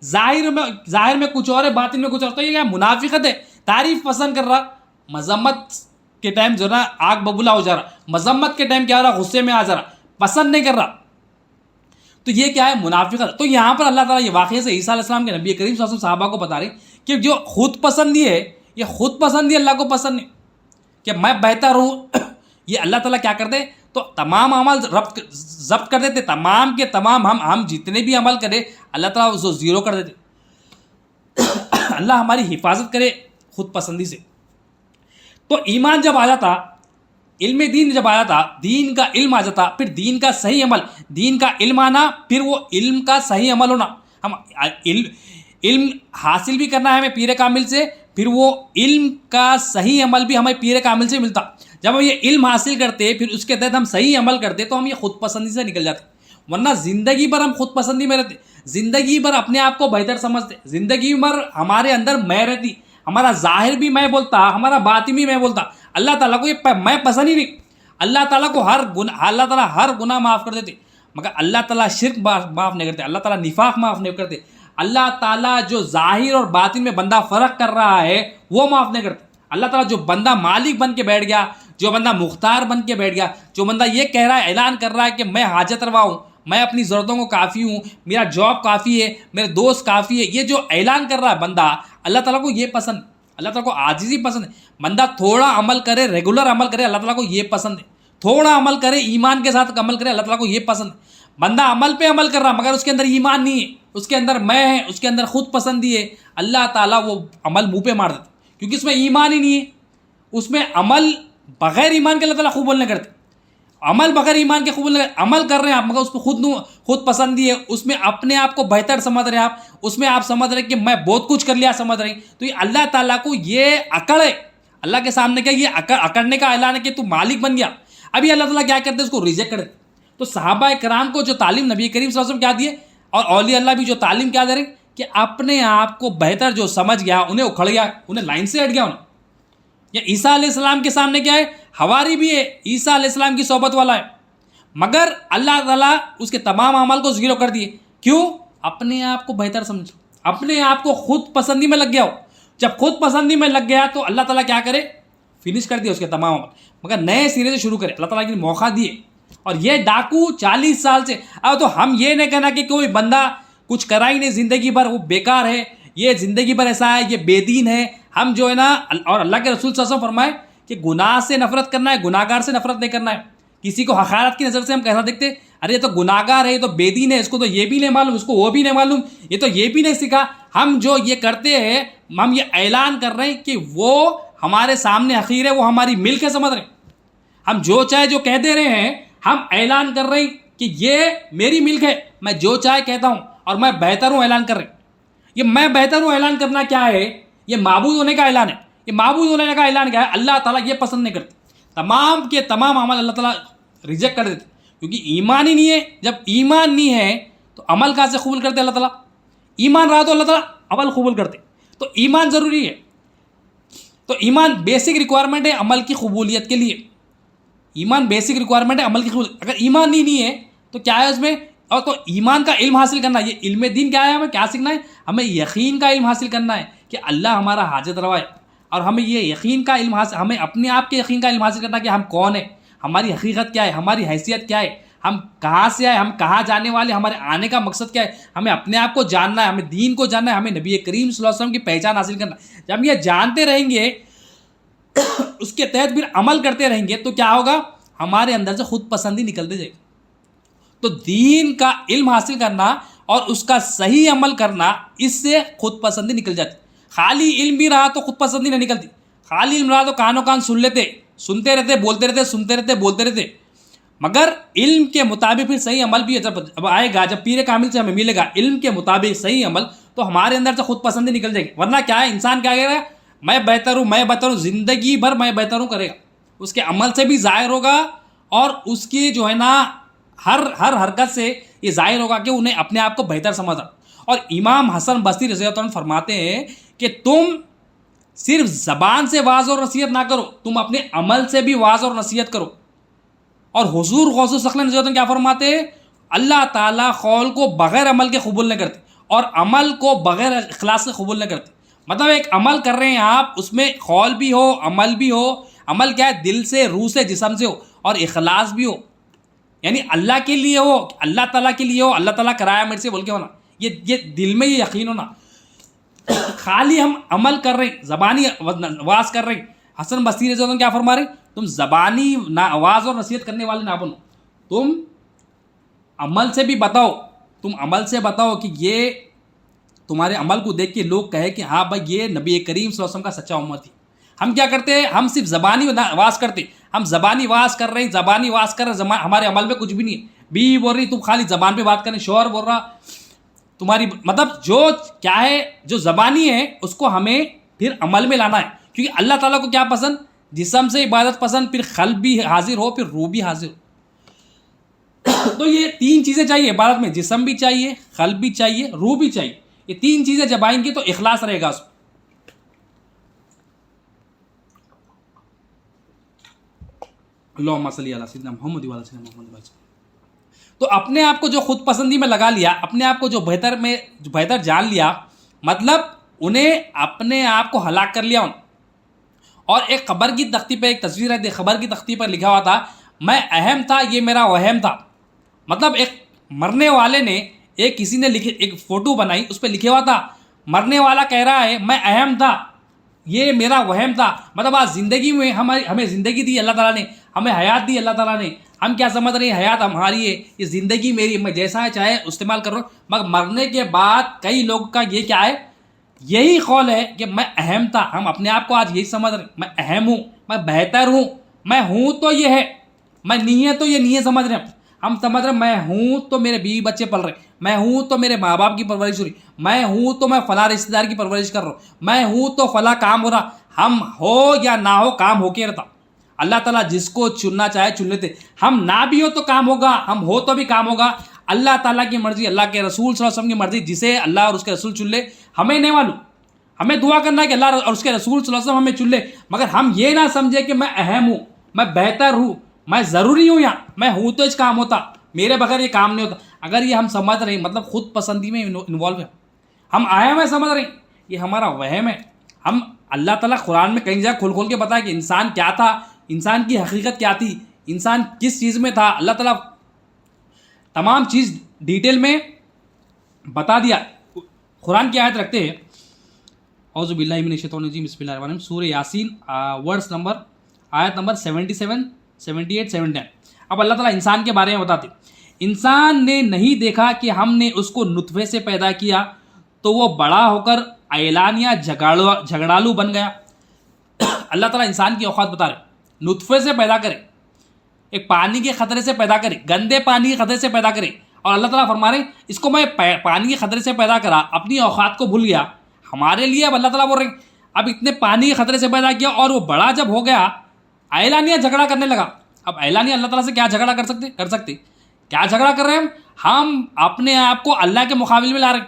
ظاہر میں کچھ اور ہے، باطن میں کچھ اور۔ تو یہ کیا منافقت ہے؟ تعریف پسند کر رہا، مذمت کے ٹائم جو نا آگ ببولا ہو جا رہا، مذمت کے ٹائم کیا ہو رہا؟ غصے میں آ جا رہا، پسند نہیں کر رہا۔ تو یہ کیا ہے؟ منافقت۔ تو یہاں پر اللہ تعالیٰ یہ واقعے سے عیسیٰ علیہ السلام کے نبی کریم صلی اللہ علیہ وسلم صحابہ کو بتا رہے کہ جو خود پسندی ہے، یہ خود پسندی اللہ کو پسند نہیں کہ میں بہتر ہوں۔ یہ اللہ تعالیٰ کیا کرتے؟ تو تمام عمل ضبط کر دیتے، تمام کے تمام ہم جتنے بھی عمل کرے اللہ تعالیٰ اس کو زیرو کر دیتے۔ اللہ ہماری حفاظت کرے خود پسندی سے۔ تو ایمان جب آ جاتا، علم دین جب آیا تھا، دین کا علم آ جاتا، پھر دین کا صحیح عمل، دین کا علم آنا، پھر وہ علم کا صحیح عمل ہونا۔ ہم علم حاصل بھی کرنا ہے ہمیں پیر کامل سے، پھر وہ علم کا صحیح عمل بھی ہمیں پیر کامل سے ملتا۔ جب ہم یہ علم حاصل کرتے پھر اس کے تحت ہم صحیح عمل کرتے تو ہم یہ خود پسندی سے نکل جاتے، ورنہ زندگی بھر ہم خود پسندی میں رہتے، زندگی بھر اپنے آپ کو بہتر سمجھتے، زندگی بھر ہمارے اندر میں رہتی، ہمارا ظاہر بھی میں بولتا، ہمارا باطن بھی میں بولتا۔ اللہ تعالیٰ کو یہ میں پسند ہی نہیں۔ اللہ تعالیٰ کو اللہ تعالیٰ ہر گناہ معاف کر دیتے، مگر اللہ تعالیٰ شرک معاف نہیں کرتے، اللہ تعالیٰ نفاق معاف نہیں کرتے، اللہ تعالیٰ جو ظاہر اور باطن میں بندہ فرق کر رہا ہے وہ معاف نہیں کرتے۔ اللہ تعالیٰ جو بندہ مالک بن کے بیٹھ گیا، جو بندہ مختار بن کے بیٹھ گیا، جو بندہ یہ کہہ رہا ہے، اعلان کر رہا ہے کہ میں حاجت روا ہوں، میں اپنی ضرورتوں کو کافی ہوں، میرا جاب کافی ہے، میرے دوست کافی ہے، یہ جو اعلان کر رہا ہے بندہ، اللہ تعالیٰ کو یہ پسند، اللہ تعالیٰ کو عاجزی پسند ہے۔ بندہ تھوڑا عمل کرے، ریگولر عمل کرے، اللہ تعالیٰ کو یہ پسند ہے۔ تھوڑا عمل کرے، ایمان کے ساتھ عمل کرے، اللہ تعالیٰ کو یہ پسند ہے۔ بندہ عمل پہ عمل کر رہا مگر اس کے اندر ایمان نہیں ہے، اس کے اندر میں ہے، اس کے اندر خود پسندی ہے، اللہ تعالیٰ وہ عمل منہ پہ مار دیتا، کیونکہ اس میں ایمان ہی نہیں ہے۔ اس میں عمل بغیر ایمان کے اللہ تعالیٰ خوب نہیں کرتے، عمل بغیر ایمان کے قبول نہیں، عمل کر رہے ہیں آپ مگر اس کو خود پسندی ہے، اس میں اپنے آپ کو بہتر سمجھ رہے ہیں آپ، اس میں آپ سمجھ رہے ہیں کہ میں بہت کچھ کر لیا سمجھ رہے ہیں۔ تو یہ اللہ تعالیٰ کو یہ اکڑ ہے، اللہ کے سامنے کیا یہ اکڑنے کا اعلان ہے کہ تو مالک بن گیا۔ ابھی اللہ تعالیٰ کیا کرتے اس کو ریجیکٹ کرتے۔ تو صحابہ کرام کو جو تعلیم نبی کریم صلی اللہ علیہ وسلم کیا دیے، اور اولیاء اللہ بھی جو تعلیم کیا دے رہے کہ اپنے آپ کو بہتر جو سمجھ گیا انہیں اکھڑ گیا، انہیں لائن سے ہٹ گیا انہیں۔ یا عیسیٰ علیہ السلام کے سامنے کیا ہے، حواری بھی ہے، عیسیٰ علیہ السلام کی صحبت والا ہے، مگر اللہ تعالیٰ اس کے تمام عمل کو زیرو کر دیے۔ کیوں؟ اپنے آپ کو بہتر سمجھو، اپنے آپ کو خود پسندی میں لگ گیا ہو۔ جب خود پسندی میں لگ گیا تو اللہ تعالیٰ کیا کرے، فنش کر دیا اس کے تمام عمل، مگر نئے سرے سے شروع کرے۔ اللہ تعالیٰ کے موقع دیے، اور یہ ڈاکو 40 سال سے۔ اب تو ہم یہ نہیں کہنا کہ کوئی بندہ کچھ کرا ہی نہیں زندگی بھر، وہ بیکار ہے، یہ زندگی بھر ایسا ہے، یہ بے دین ہے۔ ہم جو ہے نا، اور اللہ کے رسول صلی اللہ علیہ وسلم فرمائے کہ گناہ سے نفرت کرنا ہے، گناہ گار سے نفرت نہیں کرنا ہے۔ کسی کو حقارت کی نظر سے ہم کیسا دیکھتے، ارے یہ تو گناہ گار ہے، یہ تو بے دین ہے، اس کو تو یہ بھی نہیں معلوم، اس کو وہ بھی نہیں معلوم، یہ تو یہ بھی نہیں سیکھا۔ ہم جو یہ کرتے ہیں، ہم یہ اعلان کر رہے ہیں کہ وہ ہمارے سامنے حقیر ہے، وہ ہماری ملک ہے، سمجھ رہے ہیں۔ ہم جو چاہے جو کہہ دے رہے ہیں، ہم اعلان کر رہے ہیں کہ یہ میری ملک ہے، میں جو چاہے کہتا ہوں اور میں بہتر ہوں، اعلان کر رہے ہیں۔ یہ میں بہتر ہوں اعلان کرنا کیا ہے؟ یہ معبود ہونے کا اعلان ہے۔ یہ معبود ہونے کا اعلان کیا ہے؟ اللہ تعالیٰ یہ پسند نہیں کرتے، تمام کے تمام عمل اللہ تعالیٰ ریجیکٹ کر دیتے، کیونکہ ایمان ہی نہیں ہے۔ جب ایمان نہیں ہے تو عمل کہاں سے قبول کرتے اللہ تعالیٰ؟ ایمان رہا تو اللہ تعالیٰ عمل قبول کرتے۔ تو ایمان ضروری ہے، تو ایمان بیسک ریکوائرمنٹ ہے عمل کی قبولیت کے لیے۔ ایمان بیسک ریکوائرمنٹ ہے عمل کی قبولیت۔ اگر ایمان نہیں ہے تو کیا ہے اس میں؟ اور تو ایمان کا علم حاصل کرنا، یہ علم دین کیا ہے؟ ہمیں کیا سیکھنا ہے؟ ہمیں یقین کا علم حاصل کرنا ہے کہ اللہ ہمارا حاجت روا ہے، اور ہمیں یہ یقین کا علم حاصل، ہمیں اپنے آپ کے یقین کا علم حاصل کرنا کہ ہم کون ہیں، ہماری حقیقت کیا ہے، ہماری حیثیت کیا ہے، ہم کہاں سے آئے، ہم کہاں جانے والے، ہمارے آنے کا مقصد کیا ہے۔ ہمیں اپنے آپ کو جاننا ہے، ہمیں دین کو جاننا ہے، ہمیں نبی کریم صلی اللہ علیہ وسلم کی پہچان حاصل کرنا ہے۔ جب ہم یہ جانتے رہیں گے، اس کے تحت پھر عمل کرتے رہیں گے تو کیا ہوگا؟ ہمارے اندر سے خود پسندی نکلتے جائے گی۔ تو دین کا علم حاصل کرنا اور اس کا صحیح عمل کرنا، اس سے خود پسندی نکل جاتی. خالی علم بھی رہا تو خود پسندی نہیں نکلتی. خالی علم رہا تو کانوں کان سن لیتے، سنتے رہتے، بولتے رہتے، سنتے رہتے، بولتے رہتے. مگر علم کے مطابق پھر صحیح عمل بھی جب آئے گا، جب پیر کامل سے ہمیں ملے گا علم کے مطابق صحیح عمل، تو ہمارے اندر سے خود پسندی نکل جائے گی. ورنہ کیا ہے، انسان کیا کہہ رہا ہے، میں بہتر ہوں، میں بہتر ہوں، زندگی بھر میں بہتر ہوں کرے گا. اس کے عمل سے بھی ظاہر ہوگا، اور اس کی جو ہے نا ہر حرکت سے یہ ظاہر ہوگا کہ انہیں اپنے آپ کو بہتر سمجھا. اور امام حسن بصری رضی اللہ عنہ فرماتے ہیں کہ تم صرف زبان سے واعظ اور نصیحت نہ کرو، تم اپنے عمل سے بھی واعظ اور نصیحت کرو. اور حضور غوث الثقلین رضی اللہ عنہ کیا فرماتے ہیں، اللہ تعالیٰ قول کو بغیر عمل کے قبول نہیں کرتے، اور عمل کو بغیر اخلاص سے قبول نہیں کرتے. مطلب ایک عمل کر رہے ہیں آپ، اس میں قول بھی ہو، عمل بھی ہو. عمل کیا ہے، دل سے، روح سے، جسم سے ہو، اور اخلاص بھی ہو، یعنی اللہ کے لیے ہو، اللہ تعالیٰ کے لیے ہو، اللہ تعالیٰ کرایا میرے سے بول کے ہونا، یہ دل میں یہ یقین ہونا. خالی ہم عمل کر رہے ہیں، زبانی واز کر رہے ہیں. حسن بصری رضی اللہ عنہ کیا فرما رہے ہیں، تم زبانی آواز اور نصیحت کرنے والے نہ بنو، تم عمل سے بھی بتاؤ. تم عمل سے بتاؤ کہ یہ تمہارے عمل کو دیکھ کے لوگ کہے کہ ہاں بھائی یہ نبی کریم صلی اللہ علیہ وسلم کا سچا امت ہے. ہم کیا کرتے ہیں، ہم صرف زبانی واز کرتے، ہم زبانی واز کر رہے ہیں، زبانی واز کر رہے ہیں، ہمارے عمل میں کچھ بھی نہیں ہے. بیوی بول رہی تم خالی زبان پہ بات کریں، شوہر بول رہا تمہاری، مطلب جو کیا ہے، جو زبانی ہے اس کو ہمیں پھر عمل میں لانا ہے. کیونکہ اللہ تعالیٰ کو کیا پسند، جسم سے عبادت پسند، پھر قلب بھی حاضر ہو، پھر روح بھی حاضر ہو. تو یہ تین چیزیں چاہیے عبادت میں، جسم بھی چاہیے، قلب بھی چاہیے، روح بھی چاہیے. یہ تین چیزیں جب آئیں گی تو اخلاص رہے گا اس میں. اللہم صلی علی سیدنا محمد وعلی سیدنا محمد. تو اپنے آپ کو جو خود پسندی میں لگا لیا، اپنے آپ کو جو بہتر جان لیا، مطلب انہیں اپنے آپ کو ہلاک کر لیا. اور ایک قبر کی تختی پہ ایک تصویر ہے، قبر کی تختی پر لکھا ہوا تھا، میں اہم تھا، یہ میرا وہم تھا. مطلب ایک مرنے والے نے کسی نے ایک فوٹو بنائی، اس پہ لکھا ہوا تھا، مرنے والا کہہ رہا ہے میں اہم تھا، یہ میرا وہم تھا. مطلب آج زندگی میں ہمیں زندگی دی اللہ تعالیٰ نے، ہمیں حیات دی اللہ تعالیٰ نے. ہم کیا سمجھ رہے ہیں حیات ہماری ہے، یہ زندگی میری، میں جیسا ہے چاہے استعمال کر رہا ہوں. مگر مرنے کے بعد کئی لوگوں کا یہ کیا ہے، یہی قول ہے کہ میں اہم تھا. ہم اپنے آپ کو آج یہی سمجھ رہے ہیں، میں اہم ہوں، میں بہتر ہوں، میں ہوں تو یہ ہے، میں نہیں ہے تو یہ نہیں ہے سمجھ رہے ہیں. ہم سمجھ رہے ہیں میں ہوں تو میرے بیوی بچے پل رہے، میں ہوں تو میرے ماں باپ کی پرورش ہو رہی، میں ہوں تو میں فلاں رشتہ دار کی پرورش کر رہا ہوں، میں ہوں تو فلاں کام ہو رہا. ہم ہو یا نہ ہو کام ہو کے رہتا. اللہ تعالیٰ جس کو چننا چاہے چن لیتے. ہم نہ بھی ہو تو کام ہوگا، ہم ہو تو بھی کام ہوگا. اللہ تعالیٰ کی مرضی، اللہ کے رسول صلی اللہ علیہ وسلم کی مرضی، جسے اللہ اور اس کے رسول چن لے ہمیں نہیں معلوم. ہمیں دعا کرنا ہے کہ اللہ اور اس کے رسول صلی اللہ علیہ وسلم ہمیں چن لے. مگر ہم یہ نہ سمجھے کہ میں اہم ہوں، میں بہتر ہوں، میں ضروری ہوں، یہاں میں ہوں تو اس کام ہوتا، میرے بغیر یہ کام نہیں ہوتا. اگر یہ ہم سمجھ رہے ہیں، مطلب خود پسندی میں انوالو ہے، ہم اہم ہے سمجھ رہے ہیں، یہ ہمارا وہم ہے. ہم اللہ تعالیٰ قرآن میں کئی جگہ کھول کے بتایا کہ انسان کیا تھا، انسان کی حقیقت کیا تھی، انسان کس چیز میں تھا. اللہ تعالیٰ تمام چیز ڈیٹیل میں بتا دیا. قرآن کی آیت رکھتے ہیں، اعوذ باللہ من الشیطان الرجیم، بسم اللہ الرحمن الرحیم، سورہ یاسین، آیت نمبر 77، 78، 79. اب اللہ تعالیٰ انسان کے بارے میں بتاتے، انسان نے نہیں دیکھا کہ ہم نے اس کو نطفے سے پیدا کیا تو وہ بڑا ہو کر اعلانیہ جھگڑالو بن گیا. اللہ تعالیٰ انسان کی اوقات بتا رہے، نطفے سے پیدا کرے، ایک پانی کے خطرے سے پیدا کرے، گندے پانی کے خطرے سے پیدا کرے. اور اللہ تعالیٰ فرما رہے ہیں اس کو میں پانی کے خطرے سے پیدا کرا، اپنی اوقات کو بھول گیا. ہمارے لیے اب اللہ تعالیٰ بول رہے ہیں اب اتنے پانی کے خطرے سے پیدا کیا اور وہ بڑا جب ہو گیا اعلانیہ جھگڑا کرنے لگا. اب اعلانیہ اللہ تعالیٰ سے کیا جھگڑا کر سکتے کیا جھگڑا کر رہے ہیں ہم اپنے آپ کو اللہ کے مقابل میں لا رہے ہیں،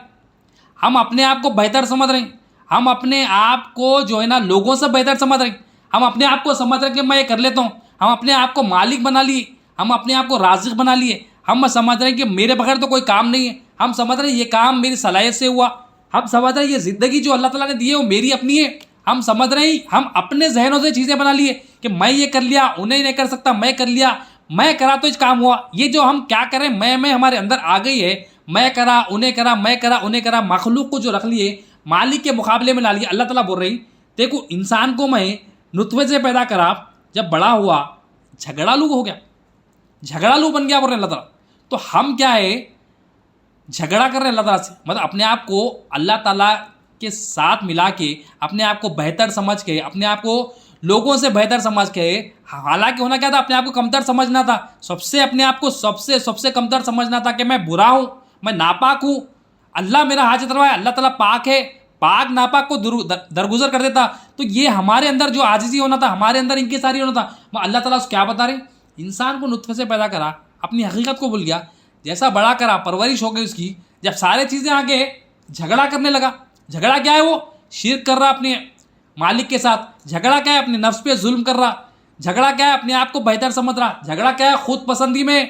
ہم اپنے آپ کو بہتر سمجھ رہے ہیں، ہم اپنے آپ کو جو ہے نا لوگوں سے بہتر سمجھ رہے ہیں، ہم اپنے آپ کو سمجھ رہے ہیں کہ میں یہ کر لیتا ہوں، ہم اپنے آپ کو مالک بنا لیے، ہم اپنے آپ کو رازق بنا لیے، ہم سمجھ رہے ہیں کہ میرے بغیر تو کوئی کام نہیں ہے، ہم سمجھ رہے ہیں یہ کام میری صلاحیت سے ہوا، ہم سمجھ رہے ہیں یہ زندگی جو اللہ تعالیٰ نے دی ہے وہ میری اپنی ہے. ہم سمجھ رہے ہیں ہم اپنے ذہنوں سے چیزیں بنا لیے کہ میں یہ کر لیا، انہیں نہیں کر سکتا، میں کر لیا، میں کرا تو اس کام ہوا. یہ جو ہم کیا کریں میں ہمارے اندر آ گئی ہے، میں کرا انہیں کرا، میں کرا انہیں کرا، مخلوق کو جو رکھ لیے مالک کے مقابلے میں لا لیا. اللہ تعالیٰ بول رہی دیکھو انسان کو میں نطفے سے پیدا کرا، جب بڑا ہوا جھگڑالو ہو گیا، جھگڑالو بن گیا بول رہے اللہ تعالیٰ. تو ہم کیا ہے جھگڑا کر رہے ہیں اللہ تعالیٰ سے، مطلب اپنے آپ کو اللہ تعالیٰ کے ساتھ ملا کے، اپنے آپ کو بہتر سمجھ کے، اپنے آپ کو لوگوں سے بہتر سمجھ کے، حالانکہ ہونا کیا تھا، اپنے آپ کو کمتر سمجھنا تھا، اپنے آپ کو سب سے کمتر سمجھنا تھا کہ میں برا ہوں، میں ناپاک ہوں، اللہ میرا حاجت روا ہے، اللہ تعالیٰ پاک ہے، پاک ناپاک کو درگزر کر دیتا. تو یہ ہمارے اندر جو عاجزی ہونا تھا، ہمارے اندر انکساری ہونا تھا، اللہ تعالیٰ اس کیا بتا رہے ہیں، انسان کو نطفے سے پیدا کرا، اپنی حقیقت کو بھول گیا، جیسا بڑا کرا، پرورش ہو گئی اس کی، جب سارے چیزیں آگے جھگڑا کرنے لگا. جھگڑا کیا ہے؟ وہ شرک کر رہا اپنے مالک کے ساتھ. جھگڑا کیا ہے؟ اپنے نفس پہ ظلم کر رہا. جھگڑا کیا ہے؟ اپنے آپ کو بہتر سمجھ رہا. جھگڑا کیا ہے؟ خود پسندی میں.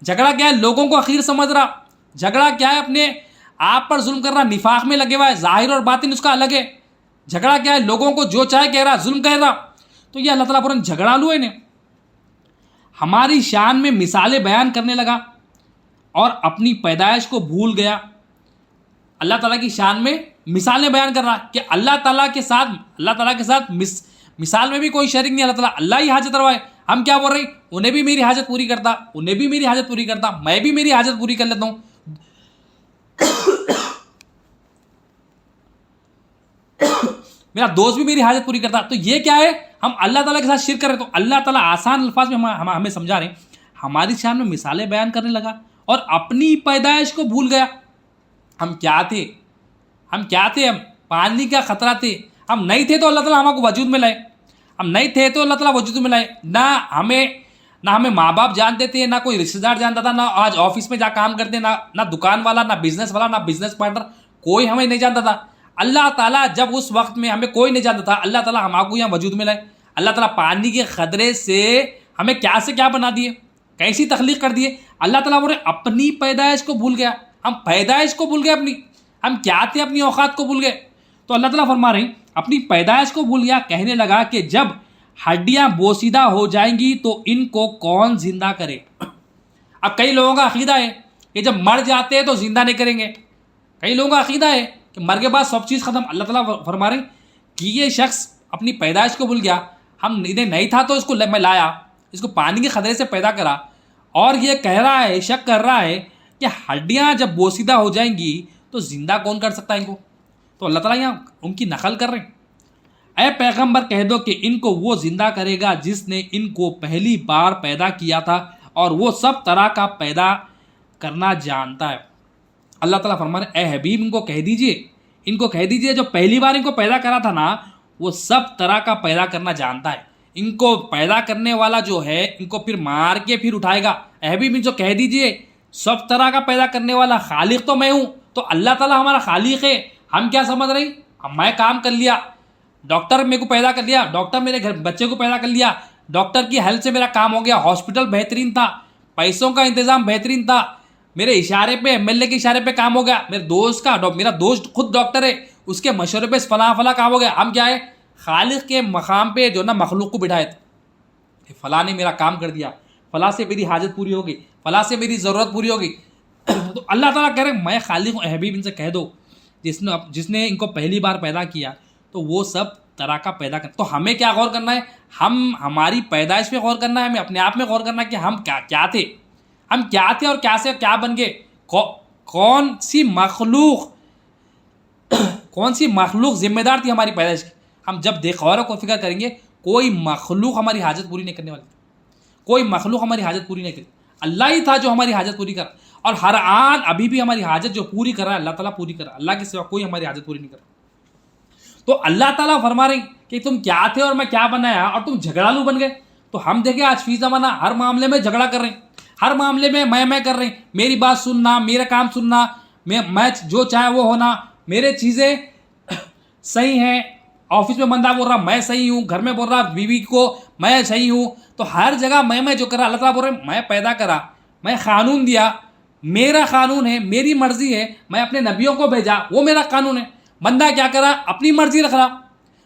جھگڑا کیا ہے؟ لوگوں کو حقیر سمجھ رہا. جھگڑا کیا ہے؟ اپنے آپ پر ظلم کر رہا، نفاق میں لگے ہوا ہے، ظاہر اور باطن اس کا الگ ہے. جھگڑا کیا ہے؟ لوگوں کو جو چاہے کہہ رہا، ظلم کہہ رہا. تو یہ اللہ تعالیٰ پر جھگڑالو ہے. ہماری شان میں مثالیں بیان کرنے لگا اور اپنی پیدائش کو بھول گیا. اللہ تعالیٰ کی شان میں مثالیں بیان کر رہا کہ اللہ تعالیٰ کے ساتھ مثال میں بھی کوئی شریک نہیں. اللہ ہی حاجت روا ہے. ہم کیا بول رہے ہیں؟ انہیں بھی میری حاجت پوری کرتا، میں بھی میری حاجت پوری کر لیتا ہوں. میرا دوست بھی میری حاجت پوری کرتا. تو یہ کیا ہے؟ ہم اللہ تعالیٰ کے ساتھ شرک کر رہے. تو اللہ تعالیٰ آسان الفاظ میں ہمیں سمجھا رہے ہیں، ہماری شان میں مثالیں بیان کرنے لگا اور اپنی پیدائش کو بھول گیا. ہم کیا تھے؟ ہم پانی کا خطرہ تھے. ہم نہیں تھے تو اللہ تعالیٰ ہمارے کو وجود میں لائے. ہم نہیں تھے تو اللہ تعالیٰ وجود میں لائے. نہ ہمیں ماں باپ جانتے تھے، نہ کوئی رشتے دار جانتا تھا، نہ آج آفس میں جا کام کرتے، نہ دکان والا، نہ بزنس والا، نہ بزنس پارٹنر، کوئی ہمیں نہیں جانتا تھا. اللہ تعالیٰ جب اس وقت میں ہمیں کوئی نہیں جانتا تھا، اللہ تعالیٰ ہمارے کو یہاں وجود میں لائے. اللہ تعالیٰ پانی کے خطرے سے ہمیں کیا سے کیا بنا دیے، کیسی تخلیق کر دیے. اللہ تعالیٰ بولے اپنی پیدائش کو بھول گیا. ہم پیدائش کو بھول گئے، ہم کیا تھے، اپنی اوقات کو بھول گئے. تو اللہ تعالیٰ فرما رہے ہیں اپنی پیدائش کو بھول گیا. کہنے لگا کہ جب ہڈیاں بوسیدہ ہو جائیں گی تو ان کو کون زندہ کرے. اب کئی لوگوں کا عقیدہ ہے کہ جب مر جاتے ہیں تو زندہ نہیں کریں گے. کئی لوگوں کا عقیدہ ہے کہ مر کے بعد سب چیز ختم. اللہ تعالیٰ فرما رہے ہیں کہ یہ شخص اپنی پیدائش کو بھول گیا. ہم انہیں نہیں تھا تو اس کو میں لایا، اس کو پانی کے خطرے سے پیدا کرا، اور یہ کہہ رہا ہے، شک کر رہا ہے کہ ہڈیاں جب بوسیدہ ہو جائیں گی تو زندہ کون کر سکتا ہے ان کو. تو اللہ تعالیٰ یہاں ان کی نقل کر رہے ہیں. اے پیغمبر کہہ دو کہ ان کو وہ زندہ کرے گا جس نے ان کو پہلی بار پیدا کیا تھا، اور وہ سب طرح کا پیدا کرنا جانتا ہے. اللہ تعالیٰ فرما رہے اے حبیب ان کو کہہ دیجئے جو پہلی بار ان کو پیدا کرا تھا نا، وہ سب طرح کا پیدا کرنا جانتا ہے. ان کو پیدا کرنے والا جو ہے ان کو پھر مار کے پھر اٹھائے گا. اے حبیب ان کو کہہ دیجئے سب طرح کا پیدا کرنے والا خالق تو میں ہوں. تو اللہ تعالیٰ ہمارا خالق ہے. ہم کیا سمجھ رہے ہیں؟ میں کام کر لیا، ڈاکٹر میرے کو پیدا کر لیا، ڈاکٹر میرے گھر بچے کو پیدا کر لیا، ڈاکٹر کی ہیلپ سے میرا کام ہو گیا، ہاسپٹل بہترین تھا، پیسوں کا انتظام بہترین تھا، میرے اشارے پہ MLA کے اشارے پہ کام ہو گیا، میرا دوست خود ڈاکٹر ہے، اس کے مشورے پہ فلاں کام ہو گیا. ہم کیا ہے؟ خالق کے مقام پہ جو نا مخلوق کو بٹھائے تھے. فلاں نے میرا کام کر دیا، فلاں سے میری حاجت پوری ہو گئی، فلاں سے میری ضرورت پوری ہو گئی. تو اللہ تعالیٰ کہہ رہے میں خالق ہوں. حبیب ان سے کہہ دو جس نے ان کو پہلی بار پیدا کیا تو وہ سب طرح کا پیدا کر. تو ہمیں کیا غور کرنا ہے؟ ہماری پیدائش پہ غور کرنا ہے، ہمیں اپنے آپ میں غور کرنا ہے کہ ہم کیا تھے، اور کیا سے کیا بن گئے. کون سی مخلوق ذمہ دار تھی ہماری پیدائش کی. ہم جب غور و فکر کریں گے کوئی مخلوق ہماری حاجت پوری نہیں کرنے والی، کوئی مخلوق ہماری حاجت پوری نہیں کری. اللہ ہی تھا جو ہماری حاجت پوری کر، اور ہر آن ابھی بھی ہماری حاجت جو پوری کر رہا ہے اللہ تعالیٰ پوری کر رہا ہے. اللہ کے سوا کوئی ہماری حاجت پوری نہیں کر رہا. تو اللہ تعالیٰ فرما رہے ہیں کہ تم کیا تھے اور میں کیا بنایا، اور تم جھگڑالو بن گئے. تو ہم دیکھیں آج فی زمانہ ہر معاملے میں جھگڑا کر رہے ہیں، ہر معاملے میں میں کر رہے ہیں. میری بات سننا، میرا کام سننا، میں جو چاہے وہ ہونا، میرے چیزیں صحیح ہیں. آفس میں بندہ بول رہا میں صحیح ہوں، گھر میں بول رہا بیوی کو میں صحیح ہوں. تو ہر جگہ میں جو کر رہا، اللہ تعالیٰ بول رہے میں پیدا کرا، میں قانون دیا، میرا قانون ہے، میری مرضی ہے. میں اپنے نبیوں کو بھیجا، وہ میرا قانون ہے. بندہ کیا کرا؟ اپنی مرضی رکھ رہا.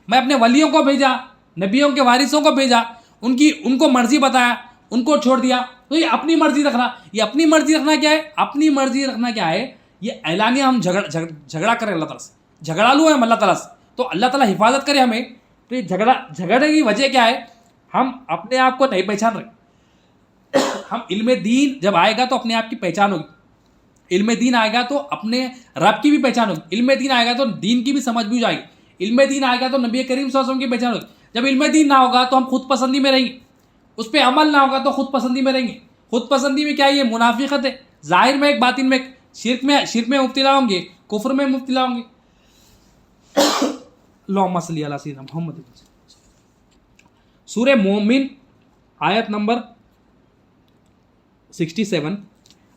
میں اپنے ولیوں کو بھیجا، نبیوں کے وارثوں کو بھیجا، ان کو مرضی بتایا، ان کو چھوڑ دیا. تو یہ اپنی مرضی رکھ رہا. یہ اپنی مرضی رکھنا کیا ہے؟ اپنی مرضی رکھنا کیا ہے؟ یہ اعلانیہ ہم جھگڑا کریں اللہ تعالیٰ سے، جھگڑالو ہیں ہم اللہ تعالیٰ سے. تو اللہ تعالیٰ حفاظت کرے ہمیں. تو یہ جھگڑنے کی وجہ کیا ہے؟ ہم اپنے آپ کو نہیں پہچان رہے. ہم علم دین جب آئے گا تو اپنے آپ کی پہچان ہوگی. علم دین آئے گا تو اپنے رب کی بھی پہچان ہوگی، علم دین آئے گا تو دین کی بھی سمجھ بھی ہو جائے گی، علم دین آئے گا تو نبی کریم صلی اللہ علیہ وسلم کی پہچان ہوگی۔ جب علم دین نہ ہوگا تو ہم خود پسندی میں رہیں گے، اس پہ عمل نہ ہوگا تو خود پسندی میں رہیں گے۔ خود پسندی میں کیا یہ منافقت ہے، ظاہر میں ایک باطن میں ایک، شرک میں مبتلا ہوں گے، کفر میں مبتلا ہوں گے۔ اللہم صلی علی سیدنا محمد۔ سورہ مومن آیت نمبر 67،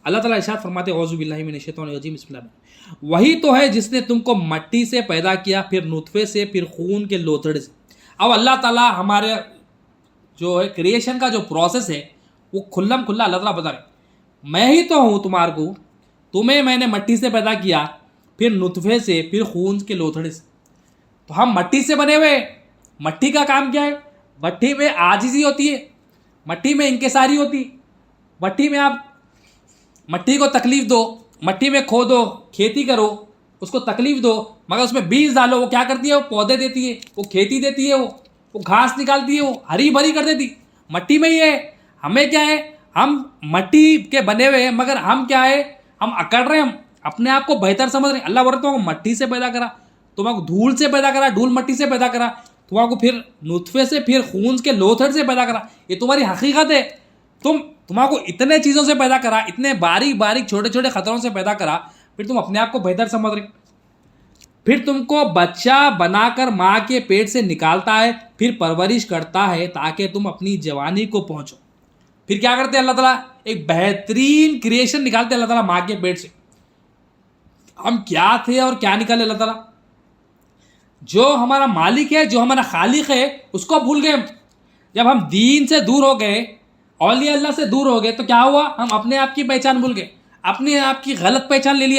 اللہ تعالیٰ ارشاد فرماتے ہیں اعوذ باللہ من الشیطان الرجیم بسم اللہ، وہی تو ہے جس نے تم کو مٹی سے پیدا کیا، پھر نطفے سے، پھر خون کے لوتھڑے سے۔ اب اللہ تعالیٰ ہمارے جو ہے کریشن کا جو پروسیس ہے وہ کھلم کھلا اللہ تعالیٰ بتا رہے، میں ہی تو ہوں تمہارے کو، تمہیں میں نے مٹی سے پیدا کیا، پھر نطفے سے، پھر خون کے لوتھڑے سے۔ تو ہم مٹی سے بنے ہوئے، مٹی کا کام کیا ہے؟ مٹی میں عاجزی ہوتی ہے، مٹی میں انکساری ہوتی ہے، مٹی میں آپ مٹی کو تکلیف دو، مٹی میں کھودو، کھیتی کرو، اس کو تکلیف دو، مگر اس میں بیج ڈالو، وہ کیا کرتی ہے؟ وہ پودے دیتی ہے، وہ کھیتی دیتی ہے، وہ گھاس نکالتی ہے، وہ ہری بھری کر دیتی۔ مٹی میں ہی ہے، ہمیں کیا ہے؟ ہم مٹی کے بنے ہوئے ہیں، مگر ہم کیا ہے؟ ہم اکڑ رہے ہیں، ہم اپنے آپ کو بہتر سمجھ رہے ہیں۔ اللہ بولتا ہے مٹی سے پیدا کرا، تمہیں کو دھول سے پیدا کرا، دھول مٹی سے پیدا کرا، تمہیں کو پھر نطفے سے، پھر خون کے لوتھڑ سے پیدا کرا۔ یہ تمہاری حقیقت ہے۔ تمہیں کو اتنے چیزوں سے پیدا کرا، اتنے باریک باریک چھوٹے چھوٹے خطروں سے پیدا کرا، پھر تم اپنے آپ کو بہتر سمجھ رہے۔ پھر تم کو بچہ بنا کر ماں کے پیٹ سے نکالتا ہے، پھر پرورش کرتا ہے تاکہ تم اپنی جوانی کو پہنچو۔ پھر کیا کرتے اللہ تعالیٰ؟ ایک بہترین کریشن نکالتے اللہ تعالیٰ ماں کے پیٹ سے۔ ہم کیا تھے اور کیا نکالے اللہ تعالیٰ؟ جو ہمارا مالک ہے، جو ہمارا خالق ہے، اس کو بھول گئے۔ جب ہم دین سے دور ہو گئے، اولیاء اللہ سے دور ہو گئے، تو کیا ہوا؟ ہم اپنے آپ کی پہچان بھول گئے، اپنے آپ کی غلط پہچان لے لی۔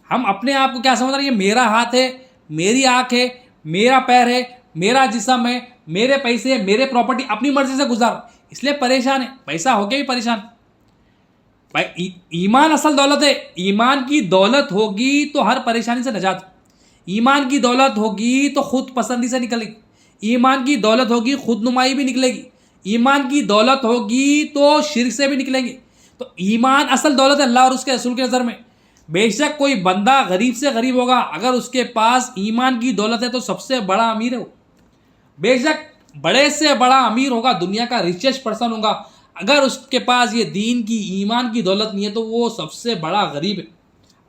ہم اپنے آپ کو کیا سمجھ رہے ہیں؟ یہ میرا ہاتھ ہے، میری آنکھ ہے، میرا پیر ہے، میرا جسم ہے، میرے پیسے ہے، میرے پراپرٹی، اپنی مرضی سے گزار، اس لیے پریشان ہے۔ پیسہ ہو کے بھی پریشان۔ بھائی ایمان اصل دولت ہے، ایمان کی دولت ہوگی تو ہر پریشانی سے نجات، ایمان کی دولت ہوگی تو خود پسندی سے نکلے گی، ایمان کی دولت ہوگی خود نمائی بھی نکلے گی، ایمان کی دولت ہوگی تو شرک سے بھی نکلیں گے۔ تو ایمان اصل دولت ہے اللہ اور اس کے رسول کے نظر میں۔ بے شک کوئی بندہ غریب سے غریب ہوگا، اگر اس کے پاس ایمان کی دولت ہے تو سب سے بڑا امیر ہے وہ۔ بے شک بڑے سے بڑا امیر ہوگا، دنیا کا ریچسٹ پرسن ہوگا، اگر اس کے پاس یہ دین کی، ایمان کی دولت نہیں ہے تو وہ سب سے بڑا غریب ہے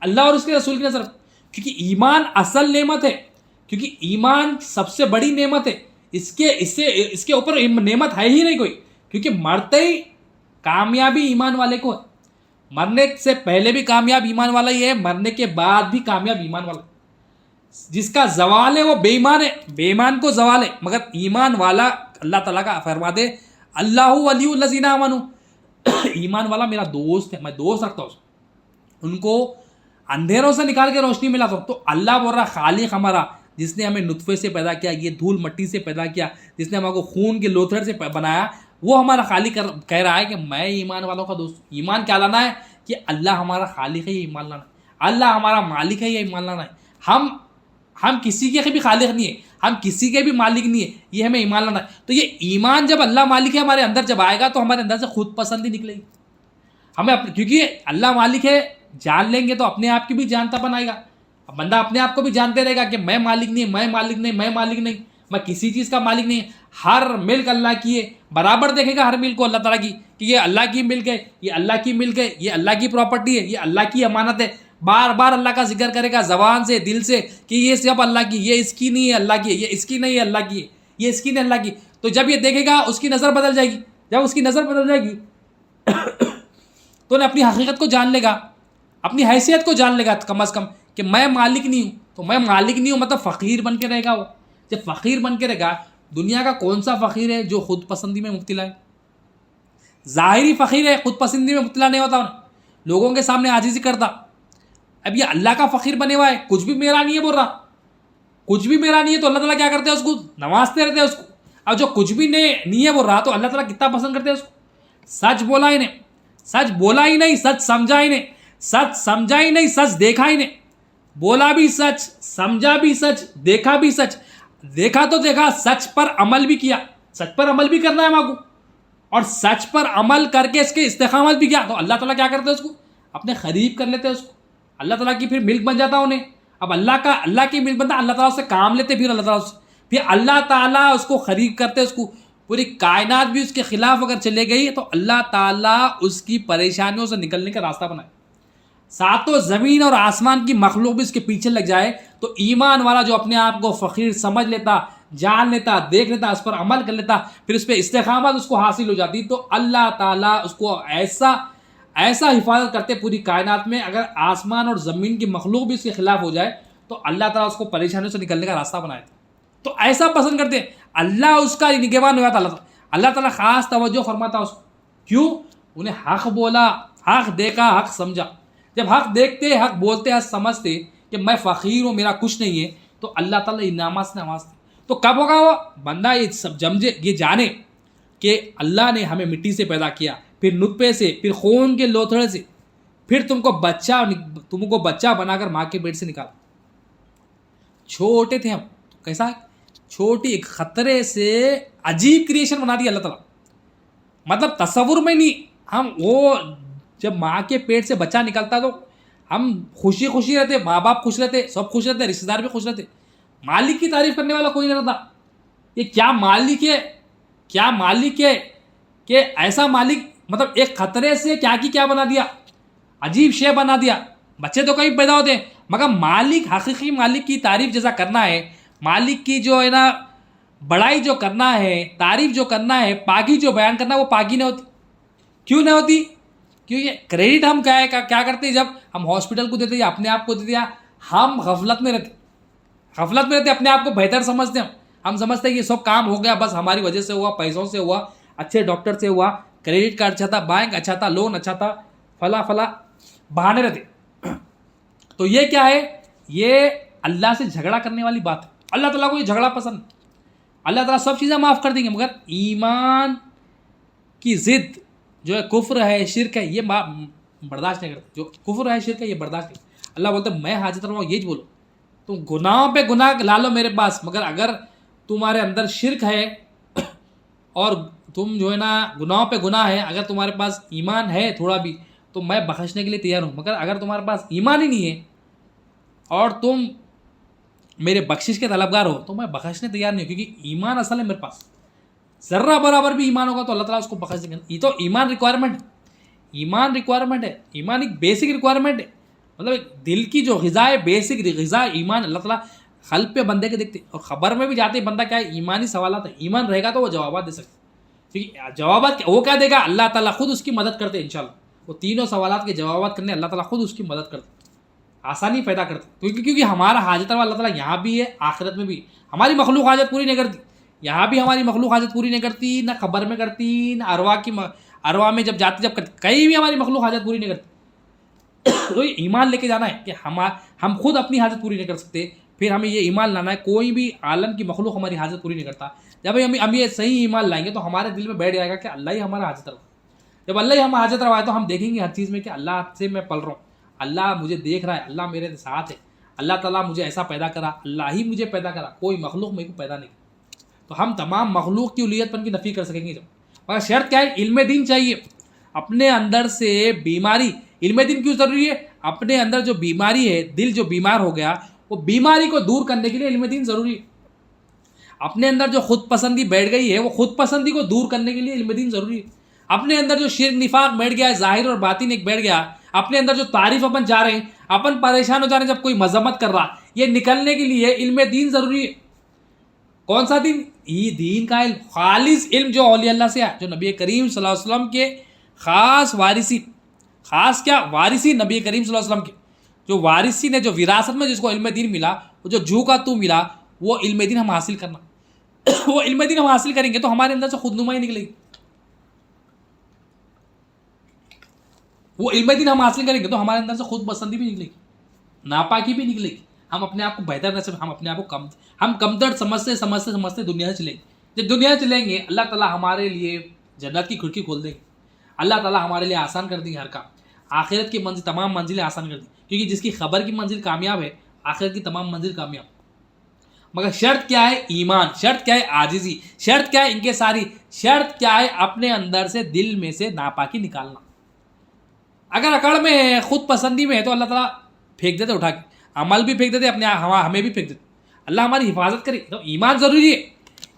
اللہ اور اس کے رسول کی نظر۔ کیونکہ ایمان اصل نعمت ہے، کیونکہ ایمان سب سے بڑی نعمت ہے، اس کے اوپر نعمت ہے ہی نہیں کوئی۔ کیونکہ مرتے ہی کامیابی ایمان والے کو ہے، مرنے سے پہلے بھی کامیاب ایمان والا ہی ہے، مرنے کے بعد بھی کامیاب ایمان والا۔ جس کا زوال ہے وہ بے ایمان ہے، بے ایمان کو زوال ہے، مگر ایمان والا اللہ تعالیٰ کا فرما دے اللہ ولی الذین آمنوا، ایمان والا میرا دوست ہے، میں دوست رکھتا ہوں ان کو اندھیروں سے نکال کے روشنی میں لاتا ہوں۔ تو اللہ بول رہا خالق ہمارا جس نے ہمیں نطفے سے پیدا کیا، یہ دھول مٹی سے پیدا کیا، جس نے ہمارے کو خون کے لوتھڑ سے بنایا، وہ ہمارا خالق کہہ رہا ہے کہ میں ایمان والوں کا دوست۔ ایمان کیا لانا ہے؟ کہ اللہ ہمارا خالق ہے، یہ ایمان لانا ہے، اللہ ہمارا مالک ہے، یہ ایمان لانا ہے۔ ہم کسی کے بھی خالق نہیں ہے، ہم کسی کے بھی مالک نہیں ہے، یہ ہمیں ایمان لانا ہے۔ تو یہ ایمان جب اللہ مالک ہے ہمارے اندر جب آئے گا تو ہمارے اندر سے خود پسندی نکلے گی ہمیں، کیونکہ اللہ مالک ہے، جان لیں گے تو اپنے آپ کی بھی جانتا بنائے گا۔ بندہ اپنے آپ کو بھی جانتے رہے گا کہ میں مالک نہیں، میں مالک نہیں، میں مالک نہیں، میں کسی چیز کا مالک نہیں۔ ہر ملک اللہ کی ہے، برابر دیکھے گا ہر ملک کو اللہ تعالیٰ کی کہ یہ اللہ کی ملک ہے، یہ اللہ کی ملک ہے، یہ اللہ کی پراپرٹی ہے، یہ اللہ کی امانت ہے۔ بار بار اللہ کا ذکر کرے گا زبان سے، دل سے کہ یہ سب اللہ کی، یہ اس کی نہیں ہے اللہ کی، یہ اس کی نہیں ہے اللہ کی، یہ اس کی نہیں اللہ کی۔ تو جب یہ دیکھے گا اس کی نظر بدل جائے گی، جب اس کی نظر بدل جائے گی تو انہیں اپنی حقیقت کو جان لے گا، اپنی حیثیت کو جان لے گا کم از کم کہ میں مالک نہیں ہوں۔ تو میں مالک نہیں ہوں مطلب فقیر بن کے رہے گا وہ۔ جب فقیر بن کے رہے گا، دنیا کا کون سا فقیر ہے جو خود پسندی میں مبتلا ہے؟ ظاہری فقیر ہے، خود پسندی میں مبتلا نہیں ہوتا، لوگوں کے سامنے عاجزی کرتا۔ اب یہ اللہ کا فقیر بنے ہوا ہے، کچھ بھی میرا نہیں ہے بول رہا، کچھ بھی میرا نہیں ہے، تو اللہ تعالیٰ کیا کرتے ہیں؟ اس کو نوازتے رہتے ہیں اس کو۔ اب جو کچھ بھی نہیں ہے بول رہا تو اللہ تعالیٰ کتنا پسند کرتے ہیں اس کو۔ سچ بولا ہی نہیں، سچ بولا ہی نہیں، سچ سمجھا ہی نہیں، سچ سمجھا ہی نہیں، سچ دیکھا ہی نہیں، بولا بھی سچ، سمجھا بھی سچ، دیکھا بھی سچ۔ دیکھا تو دیکھا، سچ پر عمل بھی کیا، سچ پر عمل بھی کرنا ہے ہم کو، اور سچ پر عمل کر کے اس کے استقامت بھی کیا۔ تو اللہ تعالیٰ کیا کرتے ہیں؟ اس کو اپنے قریب کر لیتے ہیں اس کو، اللہ تعالیٰ کی پھر ملک بن جاتا انہیں. اب اللہ کی ملک بنتا, اللہ تعالیٰ اس سے کام لیتے, پھر اللہ تعالیٰ پھر اللہ تعالیٰ اس کو خرید کرتے, اس کو پوری کائنات بھی اس کے خلاف اگر چلے گئی تو اللہ تعالیٰ اس کی پریشانیوں سے نکلنے کا راستہ بنائے. ساتوں زمین اور آسمان کی مخلوق بھی اس کے پیچھے لگ جائے تو ایمان والا جو اپنے آپ کو فقیر سمجھ لیتا, جان لیتا, دیکھ لیتا, اس پر عمل کر لیتا, پھر اس پہ استقامت اس کو حاصل ہو جاتی, تو اللہ تعالیٰ اس کو ایسا حفاظت کرتے پوری کائنات میں. اگر آسمان اور زمین کی مخلوق بھی اس کے خلاف ہو جائے تو اللہ تعالیٰ اس کو پریشانیوں سے نکلنے کا راستہ بنائے. تو ایسا پسند کرتے, اللہ اس کا نگہبان ہو جاتا. اللہ تعالیٰ خاص توجہ فرماتا اس کو. کیوں؟ انہیں حق بولا, حق دیکھا, حق سمجھا. جب حق دیکھتے, حق بولتے, حق سمجھتے کہ میں فقیر ہوں, میرا کچھ نہیں ہے, تو اللہ تعالیٰ انعامات سے نوازتے. تو کب ہوگا وہ بندہ یہ سب یہ جانے کہ اللہ نے ہمیں مٹی سے پیدا کیا, پھر نطفے سے, پھر خون کے لوتھڑے سے, پھر تم کو بچہ بنا کر ماں کے پیٹ سے نکالا. چھوٹے تھے ہم, کیسا چھوٹی ایک خطرے سے عجیب کریشن بنا دی اللہ تعالیٰ. مطلب تصور میں نہیں. ہم وہ جب ماں کے پیٹ سے بچہ نکلتا تو ہم خوشی رہتے, ماں باپ خوش رہتے, سب خوش رہتے, رشتے دار بھی خوش رہتے. مالک کی تعریف کرنے والا کوئی نہیں رہتا. یہ کیا مالک ہے کہ ایسا مالک, مطلب ایک خطرے سے کیا بنا دیا, عجیب شے بنا دیا. بچے تو کہیں پیدا ہوتے ہیں, مگر مالک, حقیقی مالک کی تعریف جیسا کرنا ہے, مالک کی جو ہے نا بڑائی جو کرنا ہے, تعریف جو کرنا ہے, پاکی جو بیان کرنا ہے, وہ پاکی نہیں ہوتی. کیوں نہیں ہوتی؟ کیونکہ کریڈٹ ہم کیا کرتے ہیں جب ہم ہاسپٹل کو دیتے یا اپنے آپ کو دیتے, یا ہم غفلت میں رہتے, اپنے آپ کو بہتر سمجھتے. ہم سمجھتے ہیں کہ سب کام ہو گیا, بس ہماری وجہ سے ہوا, پیسوں سے ہوا, اچھے ڈاکٹر سے ہوا, کریڈٹ کارڈ اچھا تھا, بینک اچھا تھا, لون اچھا تھا, فلا بہانے رہتے. تو یہ کیا ہے؟ یہ اللہ سے جھگڑا کرنے والی بات ہے. اللہ تعالیٰ کو یہ جھگڑا پسند. اللہ تعالیٰ سب چیزیں معاف کر دیں گے, مگر ایمان کی ضد جو ہے, کفر ہے, شرک ہے, یہ برداشت نہیں کرتے. جو کفر ہے, شرک ہے, یہ برداشت نہیں. اللہ بولتے میں حاجت رہا ہوں, یہ بولو. تم گناہوں پہ گناہ لا لو میرے پاس, مگر اگر تمہارے اندر شرک ہے اور تم جو ہے نا گناہوں پہ گناہ ہے, اگر تمہارے پاس ایمان ہے تھوڑا بھی, تو میں بخشنے کے لیے تیار ہوں. مگر اگر تمہارے پاس ایمان ہی نہیں ہے اور تم میرے بخشش کے طلبگار ہو, تو میں بخشنے تیار نہیں ہوں, کیونکہ ایمان اصل ہے میرے پاس. ذرہ برابر بھی ایمان ہوگا تو اللہ تعالیٰ اس کو بخش دیں گے. یہ تو ایمان ریکوائرمنٹ ہے. ایمان ایک بیسک ریکوائرمنٹ ہے. مطلب دل کی جو غذا ہے, بیسک غذا ایمان. اللہ تعالیٰ قلب پہ بندے کے دیکھتے, اور خبر میں بھی جاتے بندہ کیا ہے, ایمانی سوالات ہے. ایمان رہے گا تو وہ جوابات دے سکتے. کیونکہ جوابات وہ کیا دے گا, اللہ تعالیٰ خود اس کی مدد کرتے انشاءاللہ. وہ تینوں سوالات کے جوابات کرنے اللہ تعالیٰ خود اس کی مدد کرتے, آسانی پیدا کرتے. کیونکہ ہمارا حاجت روا اللہ تعالیٰ یہاں بھی ہے, آخرت میں بھی. ہماری مخلوق حاجت پوری نہیں کرتی, یہاں بھی ہماری مخلوق حاجت پوری نہیں کرتی, نہ قبر میں کرتی, نہ ارواح میں جب جاتی جب کرتی, کہیں بھی ہماری مخلوق حاجت پوری نہیں کرتی. تو یہ ایمان لے کے جانا ہے کہ ہم خود اپنی حاجت پوری نہیں کر سکتے. پھر ہمیں یہ ایمان لانا ہے کوئی بھی عالم کی مخلوق ہماری حاجت پوری نہیں کرتا. جب ہم یہ صحیح ایمان لائیں گے تو ہمارے دل میں بیٹھ جائے گا کہ اللہ ہی ہمارا حاجت روا. جب اللہ ہی ہم حاجت روا ہے تو ہم دیکھیں گے ہر چیز میں کہ اللہ سے میں پل رہا ہوں, اللہ مجھے دیکھ رہا ہے, اللہ میرے ساتھ ہے, اللہ تعالیٰ مجھے ایسا پیدا کرا, اللہ ہی مجھے پیدا کرا, کوئی مخلوق میرے کو پیدا نہیں. تو ہم تمام مخلوق کی الیت پن کی نفی کر سکیں گے جب. مگر شرط کیا ہے, علم دین چاہیے. اپنے اندر سے بیماری, علم دین کیوں ضروری ہے؟ اپنے اندر جو بیماری ہے, دل جو بیمار ہو گیا, وہ بیماری کو دور کرنے کے لیے علم دین ضروری ہے. اپنے اندر جو خود پسندی بیٹھ گئی ہے, وہ خود پسندی کو دور کرنے کے لیے علم دین ضروری ہے. اپنے اندر جو شرک نفاق بیٹھ گیا ہے, ظاہر اور باطن ایک بیٹھ گیا, اپنے اندر جو تعریف اپن جا رہے ہیں, اپن پریشان ہو جا رہے ہیں جب کوئی مذمت کر رہا, یہ نکلنے کے لیے علم دین ضروری ہے. کون سا دین؟ یہ دین کا علم, خالص علم جو اولیاء اللہ سے ہے, جو نبی کریم صلی اللہ علیہ وسلم کے خاص وارثی نبی کریم صلی اللہ علیہ وسلم کے جو وارثین ہے, جو وراثت میں جس کو علم دین ملا, وہ جو جھو کا تو ملا, وہ علم دین ہم حاصل کرنا. وہ علم دین ہم حاصل کریں گے تو ہمارے اندر سے خود نمائی نکلے گی. وہ علم دین ہم حاصل کریں گے تو ہمارے اندر سے خود پسندی بھی نکلے گی, ناپاکی بھی نکلے گی. ہم اپنے آپ کو بہتر نہ سمجھ, ہم اپنے آپ کو ہم کمتر سمجھتے دنیا سے چلیں گے. جب دنیا سے چلیں گے, اللہ تعالیٰ ہمارے لیے جنت کی کھڑکی کھول دیں گے. اللہ تعالیٰ ہمارے لیے آسان کر دیں گے ہر کام. آخرت کی منزل, تمام منزلیں آسان کر دیں, کیونکہ جس کی خبر کی منزل کامیاب ہے, آخرت کی تمام منزل کامیاب. مگر شرط کیا ہے؟ ایمان. شرط کیا ہے؟ عاجزی. شرط کیا ہے؟ انکساری. شرط کیا ہے؟ اپنے اندر سے, دل میں سے ناپاکی نکالنا. اگر اکڑ میں ہے, خود پسندی میں ہے, تو اللہ تعالیٰ پھینک دیتے اٹھا کے, عمل بھی پھینک دیتے, اپنے ہمیں بھی پھینک دیتے. اللہ ہماری حفاظت کرے. تو ایمان ضروری ہے,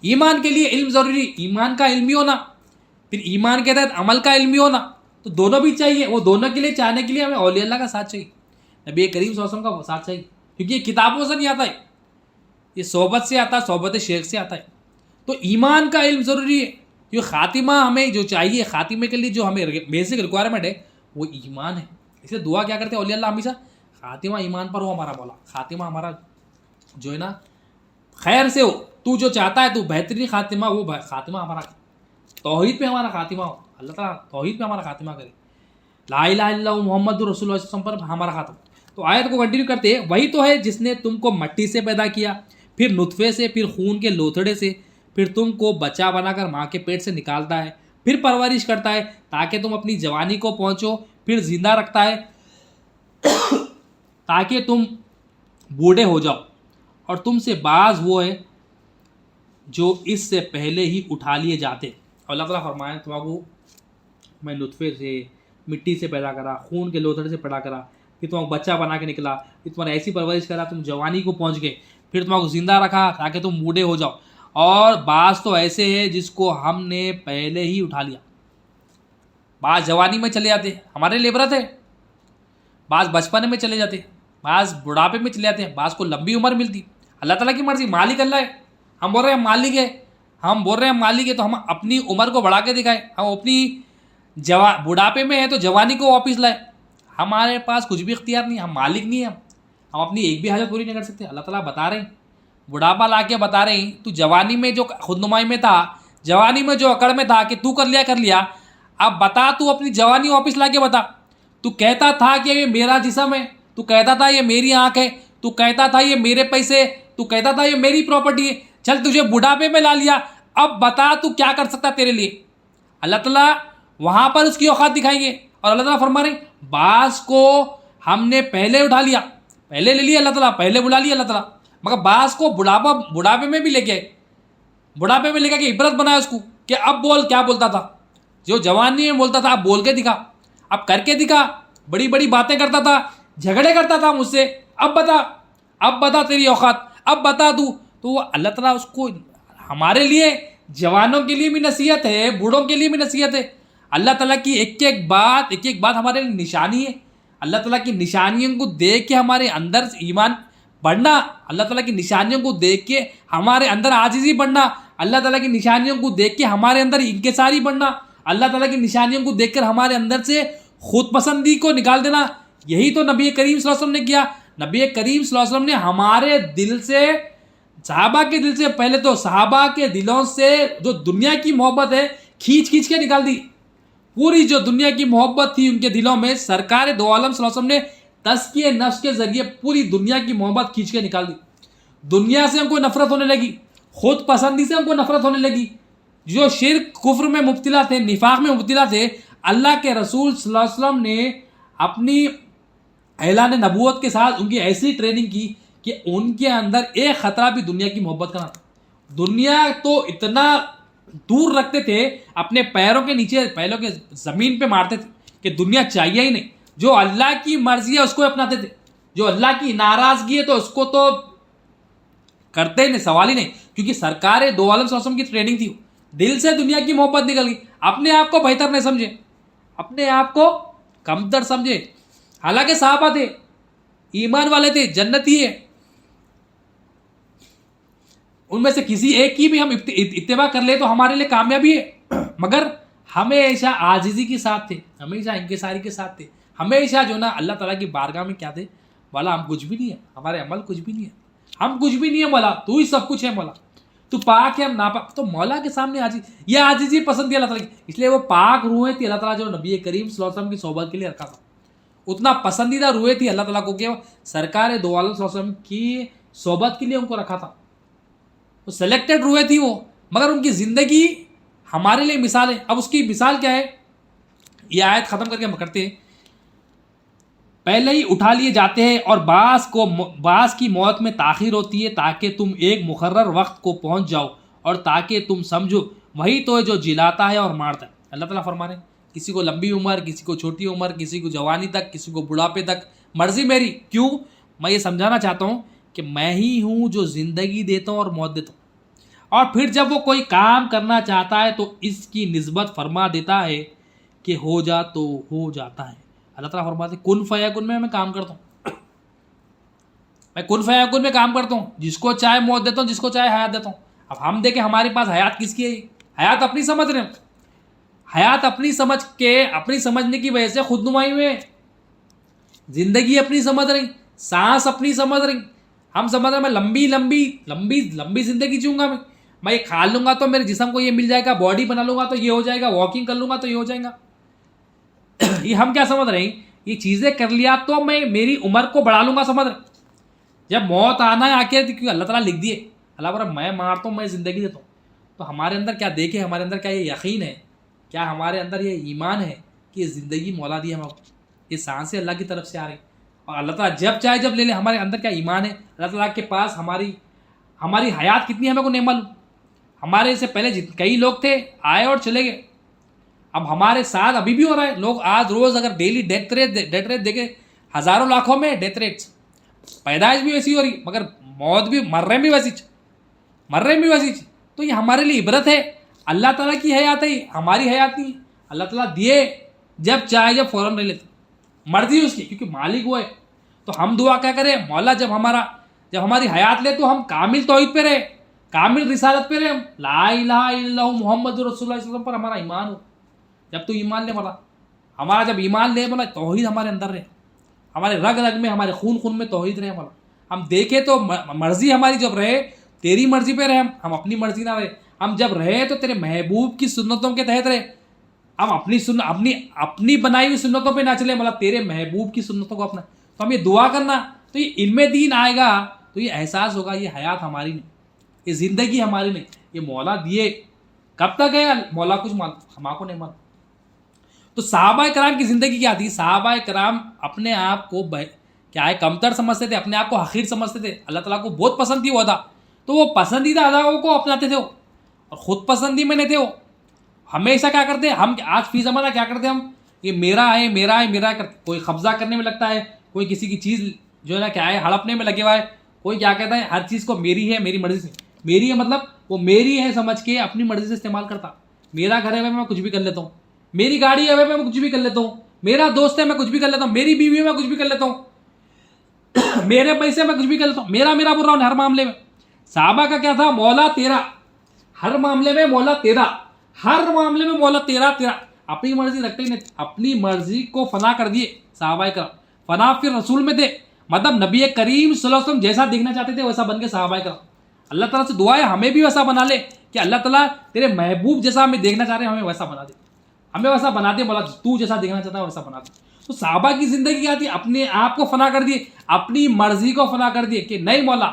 ایمان کے لیے علم ضروری ہے, ایمان کا علمی ہونا, پھر ایمان کے تحت عمل کا علمی ہونا, تو دونوں بھی چاہیے. وہ دونوں کے لیے چاہنے کے لیے ہمیں اولیاء اللہ کا ساتھ چاہیے, نبی کریم صلی اللہ علیہ وسلم کا ساتھ چاہیے, کیونکہ یہ کتابوں سے نہیں آتا ہے, یہ صحبت سے آتا ہے, صحبت شیخ سے آتا ہے. تو ایمان کا علم ضروری ہے. جو خاتمہ ہمیں جو چاہیے, خاتمے کے لیے جو ہمیں بیسک ریکوائرمنٹ ہے وہ ایمان ہے. اس لیے دعا کیا کرتے ہیں اولیاء اللہ ہمیشہ, خاتمہ ایمان پر ہو ہمارا مولا, خاتمہ ہمارا جو ہے نا خیر سے ہو, تو جو چاہتا ہے تو بہترین خاتمہ, وہ خاتمہ ہمارا توحید پہ ہمارا خاتمہ ہو, اللہ تعالیٰ توحید پہ ہمارا خاتمہ کرے, لا الہ الا اللہ محمد رسول اللہ صلی اللہ علیہ وسلم پر ہمارا خاتمہ. تو آیت کو کنٹینیو کرتے ہیں, وہی تو ہے جس نے تم کو مٹی سے پیدا کیا, پھر نطفے سے, پھر خون کے لوتھڑے سے, پھر تم کو بچہ بنا کر ماں کے پیٹ سے نکالتا ہے, پھر پرورش کرتا ہے تاکہ تم اپنی جوانی کو پہنچو, پھر زندہ رکھتا ہے تاکہ تم بوڑھے ہو جاؤ, اور تم سے بعض وہ ہے جو اس سے پہلے ہی اٹھا لیے جاتے. اللہ تعالیٰ فرمائے تمہارا کو میں نطفے سے, مٹی سے پیدا کرا, خون کے لوتھڑے سے پیدا کرا, پھر تمہیں بچہ بنا کے نکلا, پھر تمہارا ایسی پرورش کرا تم جوانی کو پہنچ گئے, پھر تمہیں کو زندہ رکھا تاکہ تم بوڑھے ہو جاؤ, اور بعض تو ایسے ہیں جس کو ہم نے پہلے ہی اٹھا لیا. بعض جوانی میں چلے جاتے, ہمارے لیے عبرت ہے, بعض بچپن میں چلے جاتے, بعض بڑھاپے میں چلے جاتے ہیں, بعض کو لمبی عمر ملتی. اللہ تعالیٰ کی مرضی, مالک اللہ ہے. ہم بول رہے ہیں مالک ہے, ہم بول رہے ہیں مالک ہے, تو ہم اپنی عمر کو بڑھا کے دکھائیں. ہم اپنی بڑھاپے میں ہیں تو جوانی کو واپس لائے. ہمارے پاس کچھ بھی اختیار نہیں, ہم مالک نہیں ہیں, ہم اپنی ایک بھی حاجت پوری نہیں کر سکتے. اللہ تعالیٰ بتا رہے ہیں, بڑھاپا لا کے بتا رہے ہیں, تو جوانی میں جو خود نمائی میں تھا, جوانی میں جو اکڑ میں تھا کہ تو کر لیا, اب بتا, تو اپنی جوانی واپس لا کے بتا. تو کہتا تھا کہ یہ میرا جسم ہے, تو کہتا تھا یہ میری آنکھ ہے, تو کہتا تھا یہ میرے پیسے, تو کہتا تھا یہ میری پراپرٹی ہے, چل تجھے بڑھاپے میں لا لیا, اب بتا تو کیا کر سکتا تیرے لیے. اللہ تعالیٰ وہاں پر اس کی اوقات دکھائیں گے. اور اللہ تعالیٰ فرما رہے ہیں بعض کو ہم نے پہلے اٹھا لیا, پہلے لے لیا اللہ تعالیٰ, پہلے بلا لیا اللہ تعالیٰ, مگر بعض کو بڑھاپے میں بھی لے کے آئے, بڑھاپے میں لے کے عبرت بنایا اس کو کہ اب بول کیا بولتا تھا, جو جوانی میں بولتا تھا اب بول کے دکھا, اب کر کے دکھا, بڑی بڑی باتیں کرتا تھا, جھگڑے کرتا تھا مجھ سے, اب بتا تیری اوقات, اب بتا تو وہ اللہ تعالیٰ اس کو ہمارے لیے جوانوں کے لیے بھی نصیحت ہے, بوڑھوں کے لیے بھی نصیحت ہے. اللہ تعالیٰ کی ایک ایک بات ہمارے لیے نشانی ہے. اللہ تعالیٰ کی نشانیوں کو دیکھ کے ہمارے اندر ایمان بڑھنا, اللہ تعالیٰ کی نشانیوں کو دیکھ کے ہمارے اندر عاجزی بڑھنا, اللہ تعالیٰ کی نشانیوں کو دیکھ کے ہمارے اندر انکساری بڑھنا, اللہ تعالیٰ کی نشانیوں کو دیکھ کر ہمارے اندر سے خود پسندی کو نکال دینا. یہی تو نبی کریم صلی اللہ علیہ وسلم نے کیا. نبی کریم صلی اللہ علیہ وسلم نے ہمارے دل سے, صحابہ کے دل سے, پہلے تو صحابہ کے دلوں سے جو دنیا کی محبت ہے کھینچ کے نکال دی. پوری جو دنیا کی محبت تھی ان کے دلوں میں, سرکار دو عالم صلی اللہ علیہ وسلم نے تزکیہ نفس کے ذریعے پوری دنیا کی محبت کھینچ کے نکال دی. دنیا سے ہم کو نفرت ہونے لگی, خود پسندی سے ہم کو نفرت ہونے لگی. جو شرک کفر میں مبتلا تھے, نفاق میں مبتلا تھے, اللہ کے رسول صلی اللہ علیہ وسلم نے اپنی اعلان نبوت کے ساتھ ان کی ایسی ٹریننگ کی کہ ان کے اندر ایک خطرہ بھی دنیا کی محبت کا نہ تھا. دنیا تو اتنا دور رکھتے تھے, اپنے پیروں کے نیچے, پیروں کے زمین پہ مارتے تھے کہ دنیا چاہیے ہی نہیں. جو اللہ کی مرضی ہے اس کو اپناتے تھے, جو اللہ کی ناراضگی ہے تو اس کو تو کرتے ہی نہیں, سوال ہی نہیں, کیونکہ سرکار دو عالم صلی اللہ علیہ وسلم کی ٹریننگ تھی. دل سے دنیا کی محبت نکل گئی, اپنے آپ کو بہتر نہیں سمجھے, اپنے آپ کو کمتر سمجھے. حالانکہ صحابہ تھے, ایمان والے تھے, جنتی ہے, ان میں سے کسی ایک کی بھی ہم اتباع کر لے تو ہمارے لیے کامیابی ہے. مگر ہمیشہ عاجزی کے ساتھ تھے, ہمیشہ انکساری کے ساتھ تھے, ہمیشہ جو نا اللہ تعالیٰ کی بارگاہ میں کیا تھے, مولا ہم کچھ بھی نہیں ہے, ہمارے عمل کچھ بھی نہیں ہے, ہم کچھ بھی نہیں ہے مولا, تو ہی سب کچھ ہے مولا, تو پاک ہے ہم ناپاک. تو مولا کے سامنے یہ عاجزی پسند تھی اللہ تعالیٰ کی, اس لیے وہ پاک روحیں تھی اللہ تعالیٰ جو نبی کریم صلی اللہ علیہ وسلم کی صحبت کے لیے رکھا تھا. اتنا پسندیدہ روحیں تھی اللہ تعالیٰ کو کہ سرکار دو عالم صلی اللہ علیہ وسلم کی صحبت کے لیے ان کو رکھا تھا. وہ سلیکٹڈ روحیں تھی وہ, مگر ان کی زندگی ہمارے لیے مثال ہے. اب اس کی مثال کیا ہے, یہ آیت ختم کر کے ہم کرتے ہیں. پہلے ہی اٹھا لیے جاتے ہیں اور بعض کی موت میں تاخیر ہوتی ہے تاکہ تم ایک مقرر وقت کو پہنچ جاؤ اور تاکہ تم سمجھو وہی تو ہے جو جلاتا ہے اور مارتا ہے. اللہ تعالیٰ فرما رہے ہیں کسی کو لمبی عمر, کسی کو چھوٹی عمر, کسی کو جوانی تک, کسی کو بڑھاپے تک, مرضی میری. کیوں؟ میں یہ سمجھانا چاہتا ہوں کہ میں ہی ہوں جو زندگی دیتا ہوں اور موت دیتا ہوں. اور پھر جب وہ کوئی کام کرنا چاہتا ہے تو اس کی نسبت فرما دیتا ہے کہ ہو جا تو ہو جاتا ہے. اللہ تعالیٰ فرماتے ہیں کن فیکن میں کام کرتا ہوں. میں کن فیکن میں کام کرتا ہوں. جس کو چاہے موت دیتا ہوں, جس کو چاہے حیات دیتا ہوں. اب ہم دیکھیں ہمارے پاس حیات کس کی ہے؟ حیات اپنی سمجھ رہے ہیں. حیات اپنی سمجھ کے, اپنی سمجھنے کی وجہ سے خود نمائی ہوئے. زندگی اپنی سمجھ رہی, سانس اپنی سمجھ رہی. ہم سمجھ رہے ہیں میں لمبی لمبی لمبی لمبی زندگی جیوں گا. میں یہ کھا لوں گا تو میرے جسم کو یہ مل جائے گا, باڈی بنا لوں گا تو یہ ہو جائے گا, واکنگ کر لوں گا تو یہ ہو جائے گا. یہ ہم کیا سمجھ رہے ہیں؟ یہ چیزیں کر لیا تو میں میری عمر کو بڑھا لوں گا. سمجھ رہے جب موت آنا ہے آ کے, کیونکہ اللہ تعالیٰ لکھ دیے, اللہ تعالیٰ میں مارتا ہوں, میں زندگی دیتا ہوں. تو ہمارے اندر کیا دیکھے, ہمارے اندر کیا یہ یقین ہے, کیا ہمارے اندر یہ ایمان ہے کہ یہ زندگی مولا دی ہم کو, یہ سانسیں اللہ کی طرف سے آ رہی, اور اللہ تعالیٰ جب چاہے جب لے لے. ہمارے اندر کیا ایمان ہے اللہ تعالیٰ کے پاس. ہماری حیات کتنی ہے ہمیں کو نہیں معلوم. ہمارے سے پہلے کئی لوگ تھے, آئے اور چلے گئے. اب ہمارے ساتھ ابھی بھی ہو رہا ہے. لوگ آج روز اگر ڈیلی ڈیتھ ریٹ دیکھے, ہزاروں لاکھوں میں ڈیتھ ریٹس. پیدائش بھی ویسی ہو رہی, مگر موت بھی, مر رہے بھی ویسی. تو یہ ہمارے لیے عبرت ہے. اللہ تعالیٰ کی حیات ہے, ہماری حیات نہیں. اللہ تعالیٰ دیے جب چاہے جب فوراً نہیں لیتے, مرضی اس کی, کیونکہ مالک وہ ہے. تو ہم دعا کیا کریں, مولا جب ہماری حیات لے تو ہم کامل توحید پہ رہے, کامل رسالت پہ رہے, لا الہ الا اللہ محمد رسول اللہ صلی اللہ علیہ وسلم پر ہمارا ایمان ہو. جب تو ایمان لے مولا, ہمارا جب ایمان لے مولا, توحید ہمارے اندر رہے, ہمارے رگ رگ میں, ہمارے خون میں توحید رہے مولا. ہم دیکھیں تو مرضی ہماری جب رہے, تیری مرضی پہ رہے, ہم اپنی مرضی نہ رہے. ہم جب رہے تو تیرے محبوب کی سنتوں کے تحت رہے. ہم اپنی بنائی ہوئی سنتوں پہ نہ چلے, مطلب تیرے محبوب کی سنتوں کو اپنا. تو ہم یہ دعا کرنا, تو یہ علم دین آئے گا تو یہ احساس ہوگا یہ حیات ہماری نہیں, یہ زندگی ہماری نہیں, یہ مولا دیے. کب تک ہے مولا کچھ ہم کو نہیں معلوم. تو صحابہ کرام کی زندگی کیا تھی؟ صحابہ کرام اپنے آپ کو کیا ہے کمتر سمجھتے تھے, اپنے آپ کو حقیر سمجھتے تھے. اللہ تعالیٰ کو بہت پسند تھی وہ ادا, تو وہ پسندیدہ اداؤں کو اپناتے تھے, اور خود پسندی میں نہیں تھے. وہ ہمیشہ کیا کرتے, ہم آج فی زمانہ کیا کرتے, ہم یہ میرا ہے میرا ہے میرا کرتے. کوئی قبضہ کرنے میں لگتا ہے, کوئی کسی کی چیز جو ہے نا کیا ہے ہڑپنے میں لگے ہوا ہے, کوئی کیا کہتا ہے ہر چیز کو میری ہے, میری مرضی سے. میری ہے مطلب وہ میری ہے سمجھ کے اپنی مرضی سے استعمال کرتا. میرا گھر ہے میں کچھ بھی کر لیتا ہوں, میری گاڑی ہے میں کچھ بھی کر لیتا ہوں, میرا دوست ہے میں کچھ بھی کر لیتا ہوں, میری بیوی ہے میں کچھ بھی کر لیتا ہوں, میرے پیسے میں کچھ بھی کر لیتا ہوں, میرا بول رہا ہوں ہر معاملے میں. صحابہ کا کیا تھا, مولا تیرا, ہر معاملے میں مولا تیرا, ہر معاملے میں مولا تیرا. اپنی مرضی رکھتے ہی نہیں, اپنی مرضی کو فنا کر دیے صحابہ کرام. فنا پھر رسول میں تھے, مطلب نبی کریم صلی اللہ علیہ وسلم جیسا دیکھنا چاہتے تھے ویسا بن کے صحابہ کرام. اللہ تعالیٰ سے دعا ہے ہمیں بھی ویسا بنا لے, کہ اللہ تعالیٰ تیرے محبوب جیسا ہمیں دیکھنا چاہ رہے ہیں, ہمیں ویسا بنا دے, ہمیں ویسا بنا دے مولا, تو جیسا دیکھنا چاہتا ہے ویسا بنا دے. تو صحابہ کی زندگی کیا تھی, اپنے آپ کو فنا کر دیے, اپنی مرضی کو فنا کر دیے, کہ نہیں مولا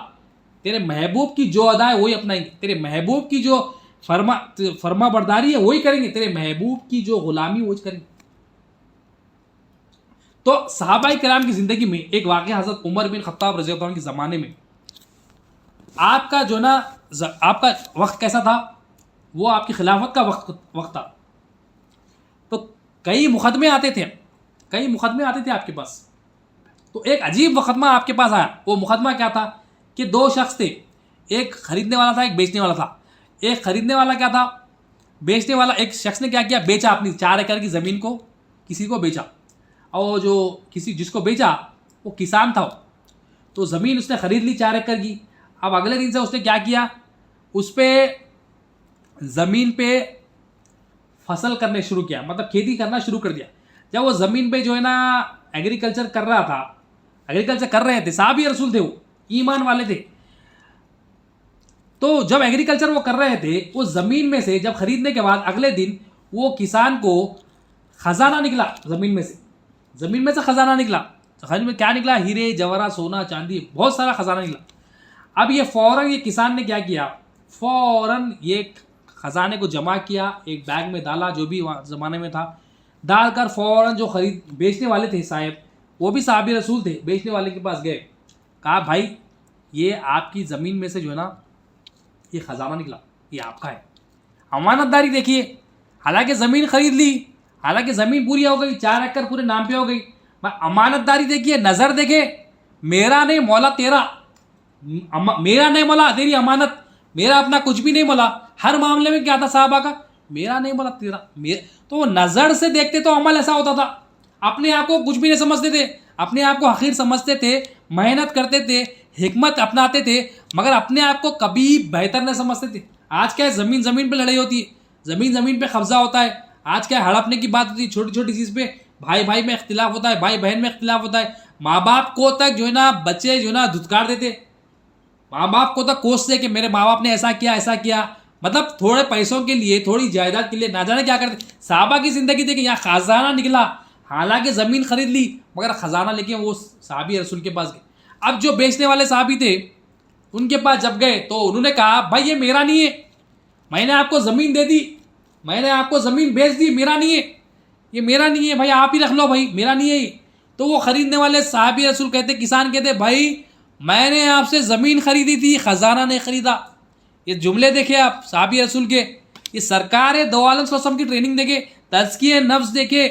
تیرے محبوب کی جو ادا ہے وہی اپنائیں گے, تیرے محبوب کی جو فرما برداری ہے وہی کریں گے, تیرے محبوب کی جو غلامی وہی کریں گے. تو صحابہ کرام کی زندگی میں ایک واقعہ حضرت عمر بن خطاب رضی اللہ عنہ کے زمانے میں, آپ کا جو نا آپ کا وقت کیسا تھا, وہ آپ کی خلافت کا وقت تھا. تو کئی مقدمے آتے تھے آپ کے پاس. تو ایک عجیب مقدمہ آپ کے پاس آیا. وہ مقدمہ کیا تھا کہ دو شخص تھے, ایک خریدنے والا تھا ایک بیچنے والا تھا. ایک خریدنے والا کیا تھا, بیچنے والا ایک شخص نے کیا کیا, بیچا اپنی 4 ایکڑ کی زمین کو کسی کو بیچا, اور جو جس کو بیچا وہ کسان تھا. تو زمین اس نے خرید لی 4 ایکڑ کی. اب اگلے دن سے اس نے کیا کیا, اس پہ زمین پہ فصل کرنے شروع کیا, مطلب کھیتی کرنا شروع کر دیا. جب وہ زمین پہ جو ہے نا ایگریکلچر کر رہے تھے, صحابی رسول تھے, وہ ایمان والے تھے. تو جب ایگریکلچر وہ کر رہے تھے, اس زمین میں سے جب خریدنے کے بعد اگلے دن وہ کسان کو خزانہ نکلا, زمین میں سے خزانہ نکلا. خزانے میں کیا نکلا, ہیرے جواہرات سونا چاندی بہت سارا خزانہ نکلا. اب یہ فوراً یہ کسان نے کیا کیا, فوراً یہ خزانے کو جمع کیا, ایک بیگ میں ڈالا, جو بھی زمانے میں تھا, ڈال کر فوراً جو بیچنے والے تھے صاحب, وہ بھی صحابی رسول تھے, بیچنے والے کے پاس گئے, کہا بھائی یہ آپ کی زمین میں سے جو ہے نا یہ خزانہ نکلا, یہ آپ کا ہے, امانت داری دیکھیے. حالانکہ زمین خرید لی, حالانکہ زمین پوری ہو گئی, 4 ایکڑ پورے نام پہ ہو گئی, امانت داری دیکھیے, نظر دیکھے, میرا نہیں مولا تیرا, میرا نہیں مولا تیری امانت, میرا اپنا کچھ بھی نہیں مولا. ہر معاملے میں کیا تھا صحابہ کا, میرا نہیں مولا تیرا. تو وہ نظر سے دیکھتے تو عمل ایسا ہوتا تھا. اپنے آپ کو کچھ بھی نہیں سمجھتے تھے, اپنے آپ کو حقیر سمجھتے تھے, محنت کرتے تھے, حکمت اپناتے تھے, مگر اپنے آپ کو کبھی بہتر نہیں سمجھتے تھے. آج کیا ہے, زمین پہ لڑائی ہوتی ہے, زمین پہ قبضہ ہوتا ہے. آج کیا ہڑپنے کی بات ہوتی ہے, چھوٹی چھوٹی چیز پہ بھائی میں اختلاف ہوتا ہے, بھائی بہن میں اختلاف ہوتا ہے. ماں باپ کو تک جو ہے نا بچے جو ہے نا دھتکار دیتے, ماں باپ کو تک کوستے کہ میرے ماں باپ نے ایسا کیا. مطلب تھوڑے پیسوں کے لیے, تھوڑی جائیداد کے لیے نہ جانے کیا کرتے. صحابہ کی زندگی دیکھیں, یہاں خزانہ نکلا, حالانکہ زمین خرید لی مگر خزانہ لے کے وہ صحابی رسول کے پاس گئے. اب جو بیچنے والے صحابی تھے ان کے پاس جب گئے تو انہوں نے کہا بھائی یہ میرا نہیں ہے, میں نے آپ کو زمین دے دی, میں نے آپ کو زمین بیچ دی, میرا نہیں ہے, یہ میرا نہیں ہے بھائی, آپ ہی رکھ لو بھائی, میرا نہیں ہے یہ. تو وہ خریدنے والے صحابی رسول کہتے, کسان کہتے, بھائی میں نے آپ سے زمین خریدی تھی, خزانہ نہیں خریدا. یہ جملے دیکھے آپ صحابی رسول کے, یہ سرکار دو عالم صلی اللہ علیہ وسلم کی ٹریننگ دیکھے, تزکیہ نفس دیکھے,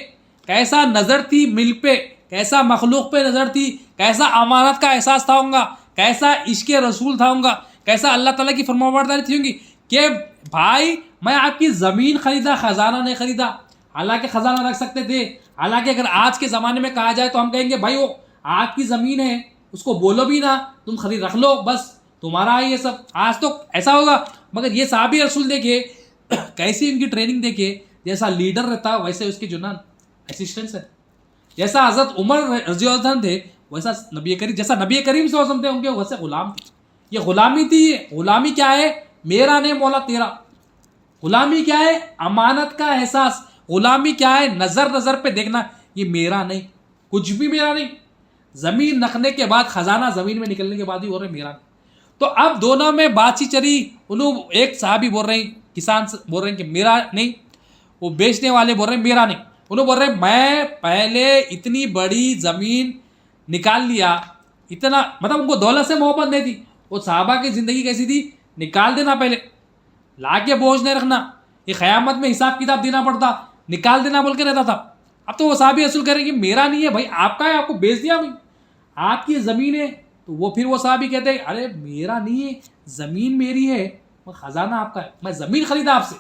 کیسا نظر تھی مل پہ, کیسا مخلوق پہ نظر تھی, کیسا امانت کا احساس تھا ہوں گا, کیسا عشق رسول تھا ہوں گا, کیسا اللہ تعالیٰ کی فرمانبرداری تھی ہوں گی کہ بھائی میں آپ کی زمین خریدا, خزانہ نہیں خریدا. حالانکہ خزانہ رکھ سکتے تھے. حالانکہ اگر آج کے زمانے میں کہا جائے تو ہم کہیں گے بھائی وہ آپ کی زمین ہے, اس کو بولو بھی نہ, تم خرید رکھ لو, بس تمہارا ہے یہ سب. آج تو ایسا ہوگا, مگر یہ صحابی رسول دیکھے کیسی ان کی ٹریننگ دیکھے, جیسا لیڈر رہتا ویسے اس کے جو نا اسسٹنٹس ہے. جیسا حضرت عمر رضی اللہ عنہ تھے ویسا نبی کریم, جیسا نبی کریم صلی اللہ علیہ وسلم تھے ان کے ویسے غلام تھے. یہ غلامی تھی. غلامی کیا ہے, میرا نہیں مولا تیرا. غلامی کیا ہے, امانت کا احساس. غلامی کیا ہے, نظر پہ دیکھنا, یہ میرا نہیں, کچھ بھی میرا نہیں. زمین رکھنے کے بعد, خزانہ زمین میں نکلنے کے بعد بھی بول رہے میرا نہیں. تو اب دونوں میں بات چیت چلی. انہوں ایک صحابی بول رہے ہیں, کسان بول رہے ہیں کہ میرا نہیں, وہ بیچنے والے بول رہے ہیں میرا نہیں. انہوں بول رہے ہیں میں پہلے اتنی بڑی زمین نکال لیا, اتنا مطلب ان کو دولت سے محبت نہیں تھی. وہ صحابہ کی زندگی کیسی تھی, نکال دینا پہلے, لا کے بوجھ نہیں رکھنا, یہ قیامت میں حساب کتاب دینا پڑتا, نکال دینا بول کے رہتا تھا. اب تو وہ صحابی رسول کہہ رہے ہیں کہ میرا نہیں ہے بھائی, آپ کا ہے, آپ کو بیچ دیا بھائی, آپ کی زمین ہے. تو وہ پھر وہ صحابی کہتے ہیں ارے میرا نہیں ہے, زمین میری ہے, خزانہ آپ کا ہے. میں زمین خریدا آپ سے,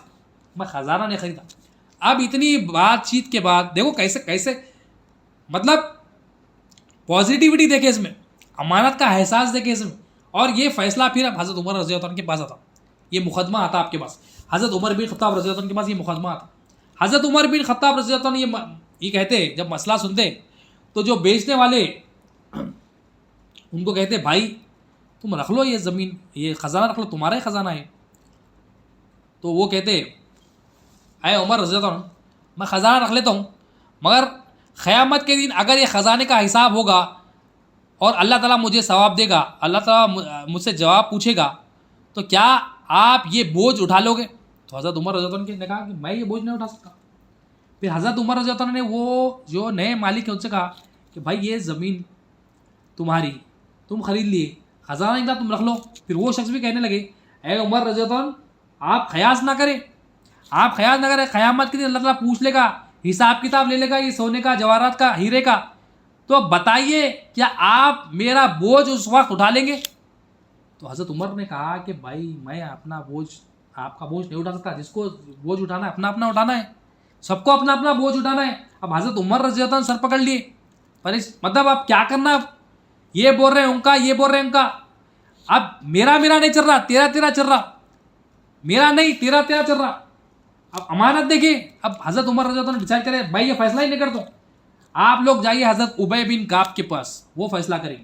میں خزانہ نہیں خریدا. اب اتنی بات چیت کے بعد دیکھو کیسے مطلب پازیٹیوٹی دیکھے اس میں, امانت کا احساس دیکھے اس میں. اور یہ فیصلہ پھر اب حضرت عمر رضی اللہ عنہ کے پاس آتا, یہ مقدمہ آتا آپ کے پاس. حضرت عمر بن خطاب رضی اللہ عنہ کے پاس یہ مقدمہ آتا. حضرت عمر بن خطاب رضی اللہ عنہ یہ کہتے, جب مسئلہ سنتے تو جو بیچنے والے ان کو کہتے بھائی تم رکھ لو یہ زمین, یہ خزانہ رکھ لو, تمہارا ہی خزانہ ہے. تو وہ کہتے اے عمر رضی اللہ عنہ, میں خزانہ رکھ لیتا ہوں, مگر قیامت کے دن اگر یہ خزانے کا حساب ہوگا اور اللہ تعالیٰ مجھے ثواب دے گا, اللہ تعالیٰ مجھ سے جواب پوچھے گا, تو کیا آپ یہ بوجھ اٹھا لو گے؟ تو حضرت عمر رضی اللہ عنہ نے کہا کہ میں یہ بوجھ نہیں اٹھا سکتا. پھر حضرت عمر رضی اللہ عنہ نے وہ جو نئے مالک ہیں ان سے کہا کہ بھائی یہ زمین تمہاری, تم خرید لیے, خزانہ نہیں تھا, تم رکھ لو. پھر وہ شخص بھی کہنے لگے اے عمر رضی اللہ عنہ, آپ خیاس نہ کریں, آپ خیال نہ کریں, قیامت کے دن اللہ تعالیٰ پوچھ لے گا, حساب کتاب لے لے گا یہ سونے کا, جواہرات کا, ہیرے کا. تو اب بتائیے کیا آپ میرا بوجھ اس وقت اٹھا لیں گے؟ تو حضرت عمر نے کہا کہ بھائی میں اپنا بوجھ, آپ کا بوجھ نہیں اٹھا سکتا. جس کو بوجھ اٹھانا ہے اپنا اٹھانا ہے, سب کو اپنا بوجھ اٹھانا ہے. اب حضرت عمر رضی اللہ عنہ سر پکڑ لیے, پر مطلب اب کیا کرنا, اب یہ بول رہے ہیں ان کا, یہ بول رہے ہیں ان کا. اب میرا نہیں چل رہا, تیرا چل رہا, میرا نہیں تیرا چل رہا. اب امانت دیکھیں. اب حضرت عمر رضی اللہ عنہ ڈیسائیڈ کرے بھائی یہ فیصلہ ہی نہیں کرتا, آپ لوگ جائیے حضرت ابی بن کعب کے پاس, وہ فیصلہ کریں.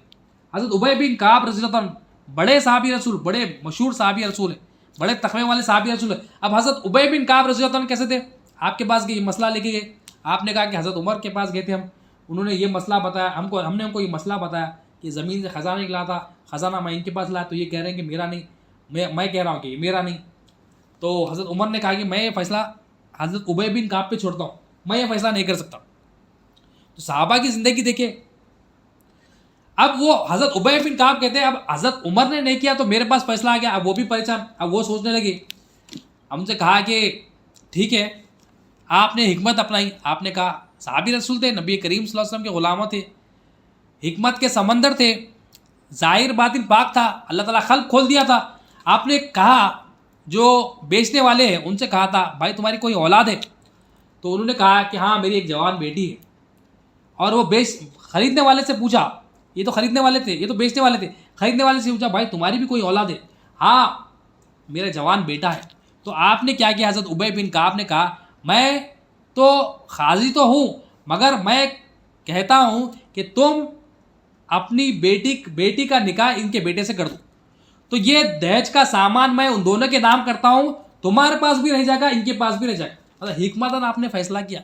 حضرت ابی بن کعب رضی اللہ عنہ بڑے صحابی رسول, بڑے مشہور صحابی رسول ہیں, بڑے تقوی والے صحابی رسول ہیں. اب حضرت ابی بن کعب رضی اللہ عنہ کیسے تھے, آپ کے پاس گئے, یہ مسئلہ لے کے گئے. آپ نے کہا کہ حضرت عمر کے پاس گئے تھے ہم, انہوں نے یہ مسئلہ بتایا ہم نے ان کو یہ مسئلہ بتایا کہ زمین سے خزانہ نکلا تھا, خزانہ میں ان کے پاس لایا, تو یہ کہہ رہے ہیں کہ میرا نہیں, میں کہہ رہا ہوں کہ یہ میرا نہیں. تو حضرت عمر نے کہا کہ میں یہ فیصلہ حضرت ابی بن کعب پہ چھوڑتا ہوں, میں یہ فیصلہ نہیں کر سکتا. تو صحابہ کی زندگی دیکھے. اب وہ حضرت ابی بن کعب کہتے ہیں اب حضرت عمر نے نہیں کیا تو میرے پاس فیصلہ آ گیا. اب وہ بھی پریشان, اب وہ سوچنے لگے. ہم سے کہا کہ ٹھیک ہے, آپ نے حکمت اپنائی, آپ نے کہا صحابی رسول تھے, نبی کریم صلی اللہ علیہ وسلم کے غلام تھے, حکمت کے سمندر تھے, ظاہر باطن پاک تھا, اللہ تعالیٰ خلق کھول دیا تھا. آپ نے کہا جو بیچنے والے ہیں ان سے کہا تھا بھائی تمہاری کوئی اولاد ہے؟ تو انہوں نے کہا کہ ہاں میری ایک جوان بیٹی ہے. اور وہ خریدنے والے سے پوچھا, یہ تو خریدنے والے تھے, یہ تو بیچنے والے تھے, خریدنے والے سے پوچھا بھائی تمہاری بھی کوئی اولاد ہے؟ ہاں میرا جوان بیٹا ہے. تو آپ نے کیا کیا, حضرت ابی بن کعب نے کہا میں تو قاضی تو ہوں مگر میں کہتا ہوں کہ تم اپنی بیٹی کا نکاح ان کے بیٹے سے کر دو, تو یہ دہیج کا سامان میں ان دونوں کے نام کرتا ہوں, تمہارے پاس بھی رہ جائے گا ان کے پاس بھی رہ جائے گا. مطلب حکمتاً آپ نے فیصلہ کیا.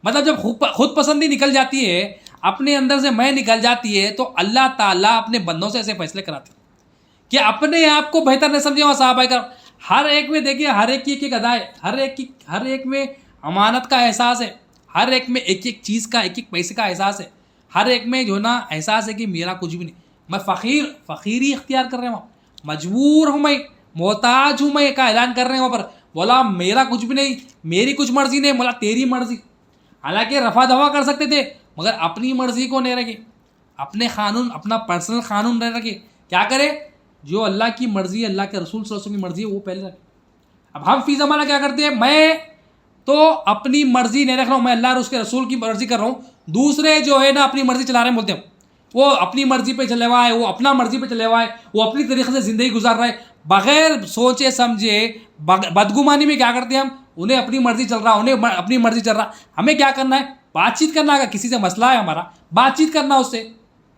مطلب جب خود پسندی نکل جاتی ہے, اپنے اندر سے میں نکل جاتی ہے, تو اللہ تعالیٰ اپنے بندوں سے ایسے فیصلے کراتے ہیں کہ اپنے آپ کو بہتر نہ سمجھے. اور صحابہ کرام ہر ایک میں دیکھیے, ہر ایک کی ایک ادا ہے, ہر ایک میں امانت کا احساس ہے, ہر ایک میں ایک ایک چیز کا, ایک ایک پیسے کا احساس ہے, ہر ایک میں جو نا احساس ہے کہ میرا کچھ بھی نہیں, میں فقیری اختیار کر رہا ہوں, مجبور ہوں, میں محتاج ہوں, میں کا اعلان کر رہے ہیں وہاں پر. بولا میرا کچھ بھی نہیں, میری کچھ مرضی نہیں, بولا تیری مرضی. حالانکہ رفع دفع کر سکتے تھے مگر اپنی مرضی کو نہیں رکھے, اپنے قانون, اپنا پرسنل قانون نہیں رکھے. کیا کرے, جو اللہ کی مرضی ہے, اللہ کے رسول صلی اللہ علیہ وسلم کی مرضی ہے وہ پہلے رکھے. اب ہم فی زمانہ کیا کرتے ہیں, میں تو اپنی مرضی نہیں رکھ رہا ہوں, میں اللہ اور اس کے رسول کی مرضی کر رہا ہوں, دوسرے جو ہے نا اپنی مرضی چلا رہے ہیں, بولتے ہیں وہ اپنی مرضی پہ چلے ہوا ہے, وہ اپنا مرضی پہ چلے ہوا ہے, وہ اپنی طریقے سے زندگی گزار رہا ہے بغیر سوچے سمجھے. بدگمانی میں کیا کرتے ہیں ہم, انہیں اپنی مرضی چل رہا, انہیں اپنی مرضی چل رہا. ہمیں کیا کرنا ہے, بات چیت کرنا. اگر کسی سے مسئلہ ہے ہمارا, بات چیت کرنا, اس سے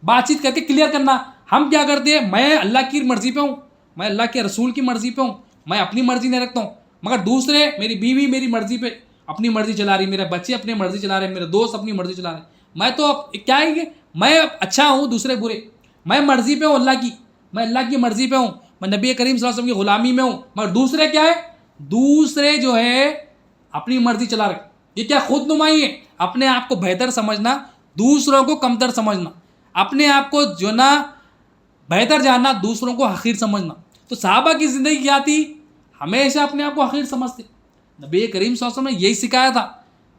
بات چیت کر کے کلیئر کرنا. ہم کیا کرتے ہیں, میں اللہ کی مرضی پہ ہوں, میں اللہ کے رسول کی مرضی پہ ہوں, میں اپنی مرضی نہیں رکھتا ہوں, مگر دوسرے, میری بیوی میری مرضی پہ اپنی مرضی چلا رہی, میرے بچے اپنی مرضی چلا رہے ہیں, میرے دوست اپنی مرضی چلا رہے ہیں. میں تو کیا ہے کہ میں اچھا ہوں, دوسرے برے. میں مرضی پہ ہوں اللہ کی, میں اللہ کی مرضی پہ ہوں, میں نبی کریم صلی اللہ علیہ وسلم کی غلامی میں ہوں. مگر دوسرے کیا ہے, دوسرے جو ہے اپنی مرضی چلا رہے. یہ کیا خود نمائی ہے, اپنے آپ کو بہتر سمجھنا, دوسروں کو کمتر سمجھنا, اپنے آپ کو جو نا بہتر جاننا, دوسروں کو حقیر سمجھنا. تو صحابہ کی زندگی کیا تھی, ہمیشہ اپنے آپ کو حقیر سمجھتے. نبی کریم صلی اللہ علیہ وسلم نے یہی سکھایا تھا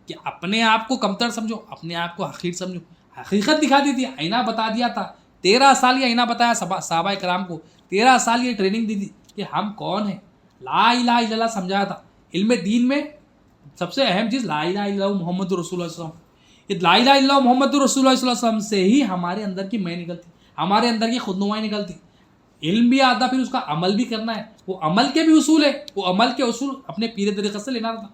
کہ اپنے آپ کو کمتر سمجھو, اپنے آپ کو حقیر سمجھو. حقیقت دکھا دی تھی, آئینہ بتا دیا تھا. 13 سال یہ آئینہ بتایا صحابہ کرام کو, 13 سال یہ ٹریننگ دی تھی کہ ہم کون ہیں. لا الہ الا اللہ سمجھایا تھا. علم دین میں سب سے اہم چیز لا الہ الا اللہ محمد رسول اللہ صلی اللہ علیہ وسلم. یہ لا الہ الا اللہ محمد رسول اللہ صلی اللہ علیہ وسلم سے ہی ہمارے اندر کی میں نکلتی, ہمارے اندر کی خود نمائی نکلتی. علم بھی آتا, پھر اس کا عمل بھی کرنا ہے. وہ عمل کے بھی اصول ہے, وہ عمل کے اصول اپنے پیرے طریقے سے لینا تھا.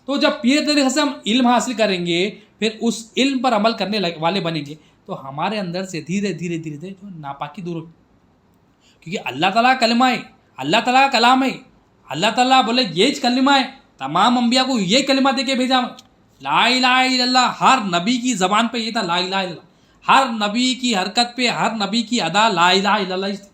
تو جب پیرے طریقے سے ہم علم حاصل کریں گے, پھر اس علم پر عمل کرنے والے بنیں گے, تو ہمارے اندر سے دھیرے دھیرے دھیرے دھیرے جو ناپاکی دور ہوگی. کیونکہ اللہ تعالیٰ کا کلمہ ہے, اللہ تعالیٰ کا کلام ہے. اللہ تعالیٰ بولے یہ کلمہ ہے, تمام انبیاء کو یہ کلمہ دے کے بھیجا. لا الہ الا اللہ, ہر نبی کی زبان پہ یہ تھا لا الہ الا اللہ. ہر نبی کی حرکت پہ, ہر نبی کی ادا لا الہ الا اللہ.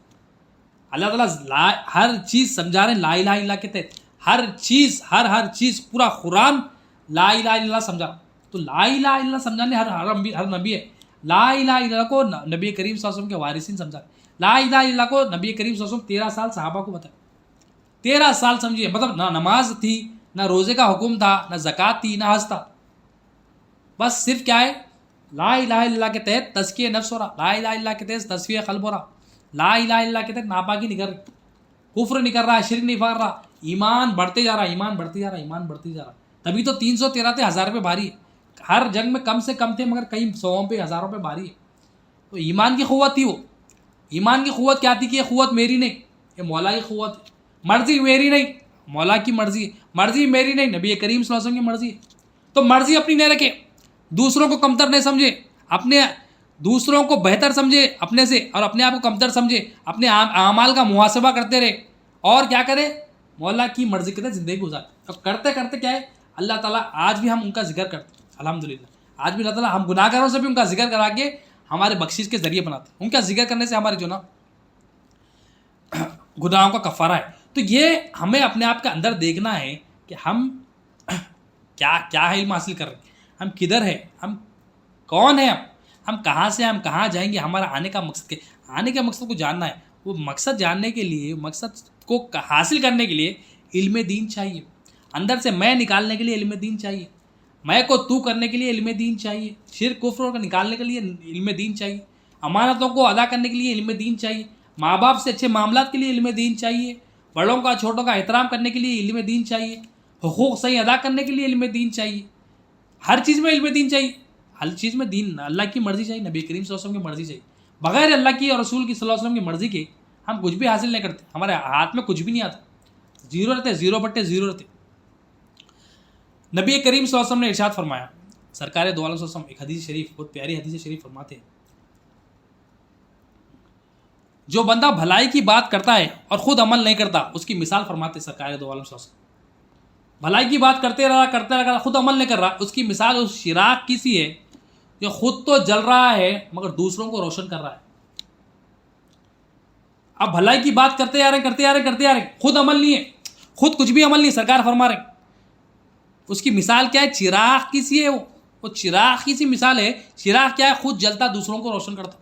اللہ تعالیٰ ہر چیز سمجھا رہے ہیں لا الہ الا اللہ کے تحت. ہر چیز, ہر چیز, پورا قرآن لا الہ الا اللہ سمجھا. تو لا الہ الا اللہ سمجھانے ہر نبی ہے. لا الہ الا اللہ کو نبی کریم صلی اللہ علیہ وسلم کے وارثین سمجھا. لا الہ الا اللہ کو نبی کریم صلی اللہ علیہ وسلم 13 سال صحابہ کو بتایا. 13 سال سمجھیے, مطلب نہ نماز تھی, نہ روزے کا حکم تھا, نہ زکوٰۃ تھی, نہ حج تھا. بس صرف کیا ہے, لا الہ الا اللہ کے تحت تزکیہ نفس ہو رہا, لا الہ الا اللہ کے تحت تصفیہ قلب ہو رہا, لا الہ الا اللہ کے تحت ناپاکی نہیں کر رہی, کفر نہیں کر رہا, شرک نہیں پھاڑ رہا, ایمان بڑھتے جا رہا, ایمان بڑھتے جا رہا, ایمان بڑھتے جا رہا. تبھی تو 313 تھے, 1000 پہ بھاری ہے. ہر جنگ میں کم سے کم تھے, مگر کئی 100 پہ 1000 پہ بھاری ہے. تو ایمان کی قوت تھی. وہ ایمان کی قوت کیا تھی کہ یہ قوت میری نہیں, یہ مولا کی قوت ہے. مرضی میری نہیں, مولا کی مرضی ہے. مرضی میری نہیں, نبی کریم صلی اللہ علیہ وسلم کی مرضی ہے. تو مرضی اپنی نہیں رکھے, دوسروں کو کمتر نہیں سمجھے, اپنے دوسروں کو بہتر سمجھے اپنے سے, اور اپنے آپ کو کمتر سمجھے. اپنے اعمال کا محاسبہ کرتے رہے, اور کیا کرے, مولا کی مرضی کے تحت زندگی گزارتے. اور کرتے کرتے کیا ہے, اللہ تعالیٰ آج بھی ہم ان کا ذکر کرتے ہیں الحمدللہ. آج بھی اللہ تعالیٰ ہم گناہ گاروں سے بھی ان کا ذکر کرا کے ہمارے بخشش کے ذریعے بناتے ہیں. ان کا ذکر کرنے سے ہمارے جو نا گناہوں کا کفارہ ہے. تو یہ ہمیں اپنے آپ کے اندر دیکھنا ہے کہ ہم کیا علم حاصل کر رہے ہیں, ہم کدھر ہیں, ہم کون ہیں, ہم کہاں سے, ہم کہاں جائیں گے, ہمارا آنے کا مقصد کیا. آنے کے مقصد کو جاننا ہے. وہ مقصد جاننے کے لیے, مقصد کو حاصل کرنے کے لیے علم دین چاہیے. اندر سے میں نکالنے کے لیے علم دین چاہیے. میں کو تو کرنے کے لیے علم دین چاہیے، شرک کفر کو نکالنے کے لیے علم دین چاہیے، امانتوں کو ادا کرنے کے لیے علم دین چاہیے، ماں باپ سے اچھے معاملات کے لیے علم دین چاہیے، بڑوں کا چھوٹوں کا احترام کرنے کے لیے علم دین چاہیے، حقوق صحیح ادا کرنے کے لیے علم دین چاہیے، ہر چیز میں علم دین چاہیے، ہر چیز میں دین اللہ کی مرضی چاہیے، نبی کریم صلی اللہ علیہ وسلم کی مرضی چاہیے۔ بغیر اللہ کی اور رسول کی صلی اللہ علیہ وسلم کی مرضی کے ہم کچھ بھی حاصل نہیں کرتے، ہمارے ہاتھ میں کچھ بھی نہیں آتا، زیرو رہتے، زیرو بٹے زیرو رہتے۔ نبی کریم صلی اللہ علیہ وسلم نے ارشاد فرمایا، سرکار دو عالم صلی اللہ علیہ وسلم ایک حدیث شریف، بہت پیاری حدیث شریف فرماتے ہیں، جو بندہ بھلائی کی بات کرتا ہے اور خود عمل نہیں کرتا، اس کی مثال فرماتے سرکار دو عالم صلی اللہ علیہ وسلم۔ بھلائی کی بات کرتے رہا خود عمل نہیں کر رہا، اس کی مثال اس چراغ کی سی ہے جو خود تو جل رہا ہے مگر دوسروں کو روشن کر رہا ہے۔ اب بھلائی کی بات کرتے آ رہے ہیں، خود عمل نہیں ہے، خود کچھ بھی عمل نہیں، سرکار فرما رہے اس کی مثال کیا ہے؟ چراغ کی سی ہے، وہ چراغ کی سی مثال ہے۔ چراغ کیا ہے؟ خود جلتا، دوسروں کو روشن کرتا۔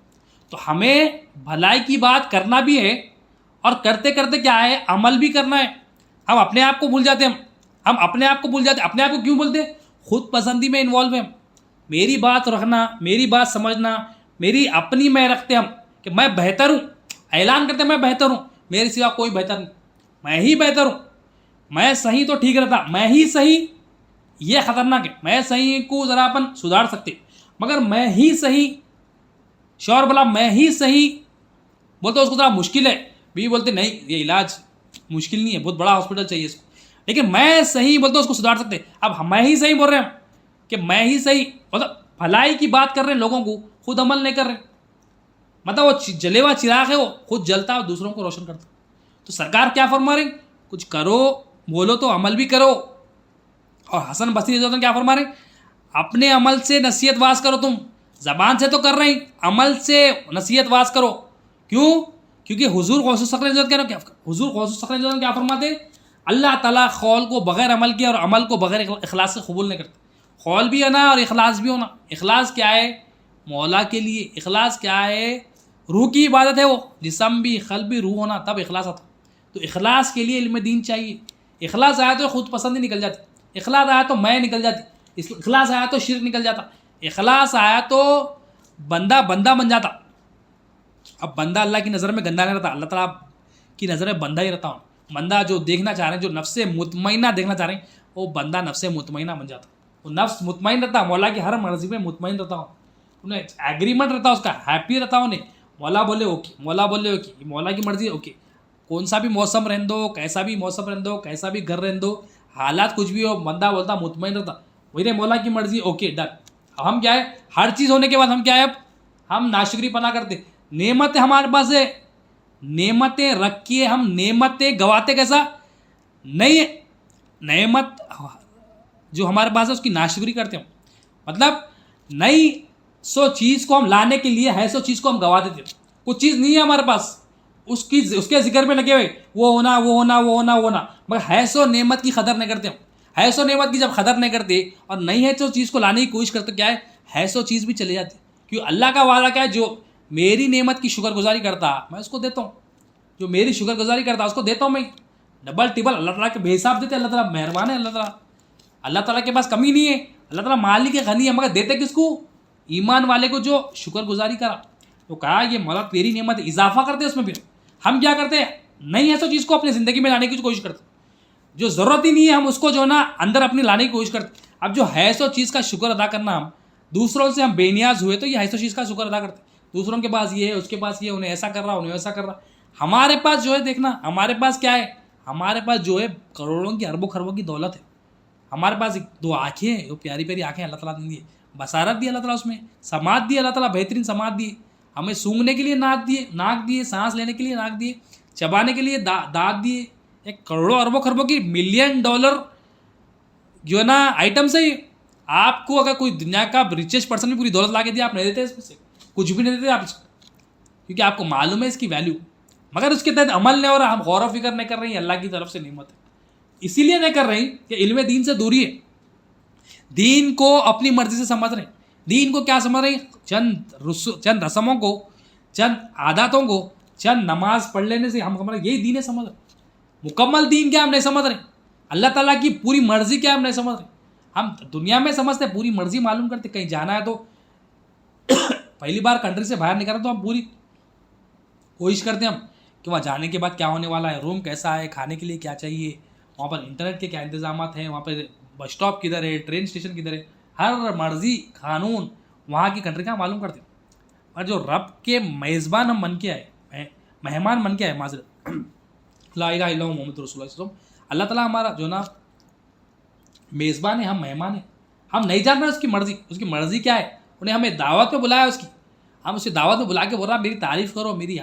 تو ہمیں بھلائی کی بات کرنا بھی ہے اور کرتے کرتے کیا ہے؟ عمل بھی کرنا ہے۔ ہم اپنے آپ کو بھول جاتے ہیں، ہم اپنے آپ کو بھول جاتے ہیں۔ اپنے آپ کو کیوں بولتے ہیں؟ خود پسندی میں انوالو ہیں، میری بات رکھنا، میری بات سمجھنا، میری اپنی میں رکھتے ہم کہ میں بہتر ہوں، اعلان کرتے میں بہتر ہوں، میرے سوا کوئی بہتر نہیں، میں ہی بہتر ہوں، میں صحیح تو ٹھیک رہتا، میں ہی صحیح، یہ خطرناک ہے۔ میں صحیح کو ذرا اپن سدھار سکتے مگر میں ہی صحیح، شور بلا میں ہی صحیح بولتے اس کو ذرا مشکل ہے، بھی بولتے نہیں یہ علاج مشکل نہیں ہے، بہت بڑا ہاسپٹل چاہیے اس کو، لیکن میں صحیح بولتے اس کو سدھار سکتے۔ اب میں ہی صحیح بول رہے ہیں کہ میں ہی صحیح، مطلب بھلائی کی بات کر رہے ہیں لوگوں کو، خود عمل نہیں کر رہے، مطلب وہ جلے ہوا چراغ ہے، وہ خود جلتا اور دوسروں کو روشن کرتا۔ تو سرکار کیا فرما رہے ہیں؟ کچھ کرو، بولو تو عمل بھی کرو۔ اور حسن بصری رضی اللہ عنہ کیا فرما رہے ہیں؟ اپنے عمل سے نصیحت واز کرو، تم زبان سے تو کر رہے ہیں، عمل سے نصیحت واز کرو۔ کیوں؟ کیونکہ حضور غوث الثقلین رضی اللہ عنہ کیا فرماتے ہیں؟ اللہ تعالیٰ قول کو بغیر عمل کیا اور عمل کو بغیر اخلاص سے قبول نہیں کرتے۔ قول بھی ہونا اور اخلاص بھی ہونا۔ اخلاص کیا ہے؟ مولا کے لیے۔ اخلاص کیا ہے؟ روح کی عبادت ہے، وہ جسم بھی قلب بھی روح ہونا، تب اخلاص آتا۔ تو اخلاص کے لیے علم دین چاہیے۔ اخلاص آیا تو خود پسندی نکل جاتی، اخلاص آیا تو میں نکل جاتی، اخلاص آیا تو شرک نکل جاتا، اخلاص آیا تو بندہ بن جاتا۔ اب بندہ اللہ کی نظر میں گندا نہیں رہتا، اللہ تعالیٰ کی نظر میں بندہ ہی رہتا ہوں۔ بندہ جو دیکھنا چاہ رہے ہیں، جو نفس مطمئنہ دیکھنا چاہ رہے ہیں، وہ بندہ نفس مطمئنہ بن جاتا، وہ نفس مطمئن رہتا، مولا کی ہر مرضی میں مطمئن رہتا ہوں، انہیں ایگریمنٹ رہتا اس کا، ہیپی رہتا ہوں، مولا بولے اوکے، مولا بولے اوکے، مولا کی مرضی اوکے، کون سا بھی موسم رہن دو، کیسا بھی موسم رہن دو، کیسا بھی گھر رہن دو، حالات کچھ بھی ہو، بندہ بولتا مطمئن رہتا، وہی مولا کی مرضی اوکے ڈن۔ اب ہم کیا ہے؟ ہر چیز ہونے کے بعد ہم کیا ہے؟ اب ہم ناشکری پنا کرتے، نعمتیں ہمارے پاس ہے، نعمتیں رکھیے، ہم نعمتیں گواتے کیسا؟ نہیں، نعمت جو ہمارے پاس ہے اس کی ناشکری کرتے ہیں، مطلب نئی سو چیز کو ہم لانے کے لیے ہے سو چیز کو ہم گوا دیتے، کچھ چیز نہیں ہے ہمارے پاس، اس کے ذکر میں لگے ہوئے، وہ ہونا، مگر ہے سو نعمت کی قدر نہیں کرتے ہم۔ ہے سو نعمت کی جب قدر نہیں کرتے اور نہیں ہے سو چیز کو لانے کی کوشش کرتے، کیا ہے سو چیز بھی چلے جاتی، کیوں؟ اللہ کا وعدہ کیا ہے؟ جو میری نعمت کی شکر گزاری کرتا میں اس کو دیتا ہوں، جو میری شکر گزاری کرتا اس کو دیتا ہوں میں ڈبل ٹیبل۔ اللہ تعالیٰ کے بے حساب دیتے، اللہ تعالیٰ مہربان ہے، اللہ تعالیٰ کے پاس کمی نہیں ہے، اللہ تعالیٰ مالک ہے، غنی ہے، مگر دیتے کس کو؟ ایمان والے کو، جو شکر گزاری کرا۔ تو کہا یہ مولا تیری نعمت، اضافہ کرتے اس میں۔ پھر ہم کیا کرتے ہیں؟ نہیں ہے سو چیز کو اپنی زندگی میں لانے کی کوشش کرتے، جو ضرورت ہی نہیں ہے ہم اس کو جو نا اندر اپنی لانے کی کوشش کرتے۔ اب جو ہے سو چیز کا شکر ادا کرنا، ہم دوسروں سے ہم بے نیاز ہوئے تو یہ ہے سو چیز کا شکر ادا کرتے، دوسروں کے پاس یہ ہے، اس کے پاس یہ، انہیں ایسا کر رہا، انہیں ایسا کر رہا، ہمارے پاس جو ہے دیکھنا، ہمارے پاس کیا ہے؟ ہمارے پاس جو ہے کروڑوں کی، اربوں خربوں کی دولت ہے، ہمارے پاس دو آنکھیں ہیں، وہ پیاری پیاری آنکھیں اللہ تعالیٰ نے دی، بصارت دی اللہ تعالیٰ، اس میں سماعت دی اللہ تعالیٰ، بہترین سماعت دی، ہمیں سونگنے کے لیے ناک دیے، سانس لینے کے لیے ناک دیے، چبانے کے لیے دانت دیے، ایک کروڑوں اربوں خربوں کی ملین ڈالر جو ہے نا آئٹمس ہے۔ آپ کو اگر کوئی دنیا کا ریچسٹ پرسن بھی پوری دولت لا کے دیا، آپ نہیں دیتے، اس میں سے کچھ بھی نہیں دیتے آپ اس کو، کیونکہ آپ کو معلوم ہے اس کی ویلیو، مگر اس کے تحت عمل نہیں ہو رہا، ہم غور و فکر نہیں کر رہے ہیں، اللہ کی طرف سے نعمت ہے، اسی لیے نہیں کر رہے ہیں کہ علم دین سے دوری ہے، دین کو اپنی مرضی سے سمجھ رہے ہیں۔ دین کو کیا سمجھ رہے ہیں؟ چند رسموں کو، چند عاداتوں کو، چند نماز پڑھ لینے سے ہم سمجھ رہے یہی دین ہے، سمجھ رہے مکمل دین کیا ہم نہیں سمجھ رہے، اللہ تعالیٰ کی پوری مرضی کیا ہم نہیں سمجھ رہے، ہم دنیا میں سمجھتے پوری مرضی معلوم کرتے, کہیں جانا ہے تو پہلی بار کنٹری سے باہر نکلنا تو ہم پوری کوشش کرتے ہیں ہم کہ وہاں جانے کے بعد کیا ہونے والا ہے, روم کیسا ہے, کھانے کے لیے کیا چاہیے, وہاں پر انٹرنیٹ کے کیا انتظامات ہیں, وہاں پہ بس اسٹاپ کدھر ہے, ٹرین اسٹیشن کدھر ہے, ہر مرضی قانون وہاں کی کنٹری کا معلوم کرتے ہیں. اور جو رب کے میزبان ہم بن کے آئے, مہمان بن کے آئے, معذرت, لا الہ الا اللہ محمد رسول اللہ صلی اللہ علیہ وسلم, اللہ تعالیٰ ہمارا جو نا میزبان ہے, ہم مہمان ہیں. ہم نہیں جان رہے اس کی مرضی کیا ہے. انہیں ہمیں دعوت پہ بلایا اس کی, ہم اسے دعوت میں بلا کے بول رہا میری تعریف کرو, میری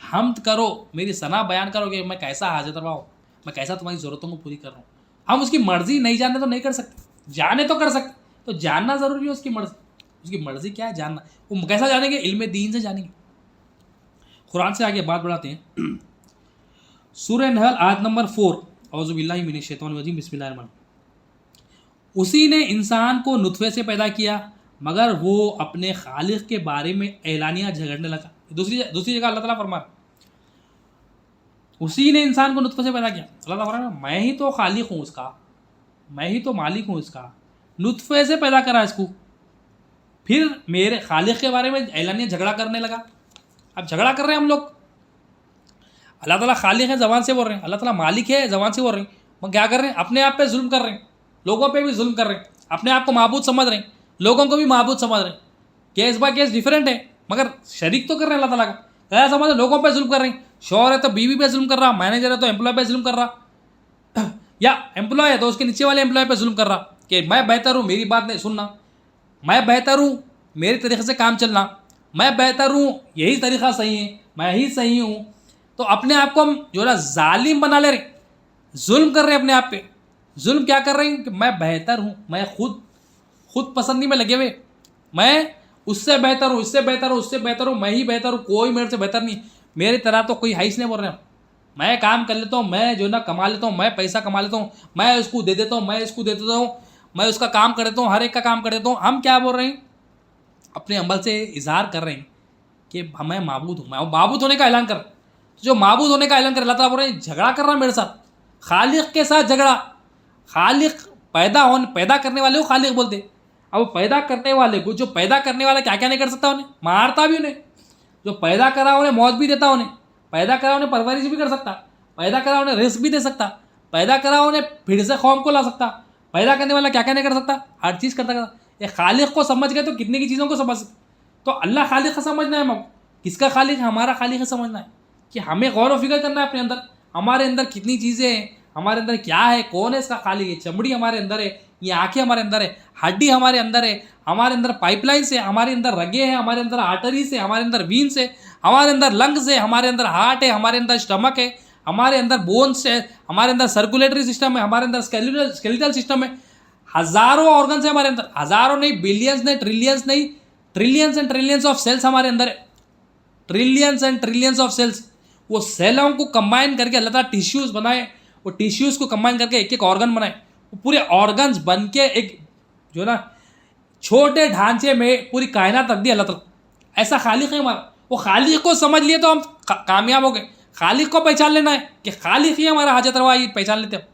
حمد کرو, میری ثنا بیان کرو کہ میں کیسا حاجت روا ہوں, میں کیسا تمہاری ضرورتوں کو پوری کر رہا ہوں. ہم اس کی مرضی نہیں جاننے تو نہیں کر سکتے, جانے تو کر سکتے, تو جاننا ضروری ہے اس کی مرضی کیا ہے جاننا. وہ کیسا جانیں گے؟ علم دین سے جانیں گے. قرآن سے آگے بات بڑھاتے ہیں. سورہ نحل آیت نمبر 4, اعوذ باللہ من الشیطان الرجیم, بسم اللہ الرحمن الرحیم. اسی نے انسان کو نطفے سے پیدا کیا مگر وہ اپنے خالق کے بارے میں اعلانیہ جھگڑنے لگا. دوسری جگہ اللہ تعالیٰ فرما رہا اسی نے انسان کو نطفے سے پیدا کیا. اللہ تعالیٰ فرما رہا میں ہی تو خالق ہوں اس کا, میں ہی تو مالک ہوں اس کا, نطفے سے پیدا کرا اس کو, پھر میرے خالق کے بارے میں اعلانیہ جھگڑا کرنے لگا. اب جھگڑا کر رہے ہیں ہم لوگ. اللہ تعالیٰ خالق ہے زبان سے بول رہے ہیں, اللہ تعالیٰ مالک ہے زبان سے بول رہے ہیں, وہ کیا کر رہے ہیں؟ اپنے آپ پہ ظلم کر رہے ہیں, لوگوں پہ بھی ظلم کر رہے ہیں, اپنے آپ کو معبود سمجھ رہے ہیں, لوگوں کو بھی معبود سمجھ رہے ہیں. کیس بائی کیس ڈیفرنٹ ہے مگر شریک تو کر رہے ہیں اللہ تعالیٰ کا. کیا سمجھ رہے؟ لوگوں پہ ظلم کر رہے ہیں. شوہر ہے تو بیوی پہ ظلم کر رہا, مینیجر ہے تو امپلائی پہ ظلم کر رہا, یا امپلائی ہے تو اس کے نیچے والے امپلائی پہ ظلم کر رہا کہ میں بہتر ہوں, میری بات نہیں سننا, میں بہتر ہوں, میرے طریقے سے کام چلنا, میں بہتر ہوں, یہی طریقہ صحیح ہے, میں ہی صحیح ہوں. تو اپنے آپ کو ہم جو ہے ظالم بنا لے رہے, ظلم کر رہے ہیں اپنے آپ پہ. ظلم کیا کر رہے ہیں کہ میں بہتر ہوں, میں خود پسندی میں لگے ہوئے, میں اس سے بہتر ہوں, اس سے بہتر ہوں, اس سے بہتر ہوں, میں ہی بہتر ہوں, کوئی میرے سے بہتر نہیں, میری طرح تو کوئی حیث نہیں. بول رہے ہیں میں کام کر لیتا ہوں, میں جو نا کما لیتا ہوں, میں پیسہ کما لیتا ہوں, میں اس کو دے دیتا ہوں, میں اس کو دے دیتا ہوں, میں اس کا کام کر دیتا ہوں, ہر ایک کا کام کر دیتا ہوں. ہم کیا بول رہے ہیں؟ اپنے عمل سے اظہار کر رہے ہیں کہ میں معبود ہوں, میں معبود ہونے کا اعلان کر. جو معبود ہونے کا اعلان کر اللہ تعالیٰ بول رہے ہیں جھگڑا کر رہا میرے ساتھ, خالق کے ساتھ جھگڑا. خالق پیدا کرنے والے کو خالق بولتے. اب وہ پیدا کرنے والے کو, جو پیدا کرنے والا کیا نہیں کر سکتا, انہیں مارتا بھی, انہیں جو پیدا کرا انہیں موت بھی دیتا, انہیں پیدا کرا انہیں پرورش بھی کر سکتا, پیدا کرا انہیں رزق بھی دے سکتا, پیدا کرا انہیں پھر سے قوم کو لا سکتا. پیدا کرنے والا کیا نہیں کر سکتا, ہر چیز کرتا. یہ خالق کو سمجھ گئے تو کتنے کی چیزوں کو سمجھ سکتے. تو اللہ خالق کا سمجھنا ہے, ہم کس کا خالق ہے؟ ہمارا خالق ہے سمجھنا ہے, کہ ہمیں غور و فکر کرنا ہے اپنے اندر, ہمارے اندر کتنی چیزیں ہیں, ہمارے اندر کیا ہے, کون ہے اس کا خالق. یہ چمڑی ہمارے اندر ہے, یہ آنکھیں ہمارے اندر ہے, ہڈی ہمارے اندر ہے, ہمارے اندر پائپ لائنس ہے, ہمارے اندر رگیں ہیں, ہمارے اندر آرٹریز ہے, ہمارے اندر وینس ہے, ہمارے اندر لنگز ہے, ہمارے اندر ہارٹ ہے, ہمارے اندر اسٹمک ہے, ہمارے اندر بونس ہے, ہمارے اندر سرکولیٹری سسٹم ہے, ہمارے اندر اسکیلیٹل سسٹم ہے. ہزاروں آرگنس ہیں ہمارے اندر, ہزاروں نہیں, بلینس نہیں, ٹریلینس نہیں, ٹریلینس اینڈ ٹریلینس آف سیلس ہمارے اندر ہے, ٹریلینس اینڈ ٹریلینس آف سیلس. وہ سیلوں کو کمبائن کر کے اللہ تعالیٰ ٹیشوز بنائے, وہ ٹیشوز کو کمبائن کر کے ایک آرگن بنائے, وہ پورے آرگنز بن کے ایک جو نا چھوٹے ڈھانچے میں پوری کائنات رکھ دی اللہ تعالیٰ. ایسا خالق ہے ہمارا. وہ خالق کو سمجھ لیے تو ہم کامیاب ہو گئے. خالق کو پہچان لینا ہے کہ خالق ہی ہمارا حاجت روا, یہ پہچان لیتے ہیں.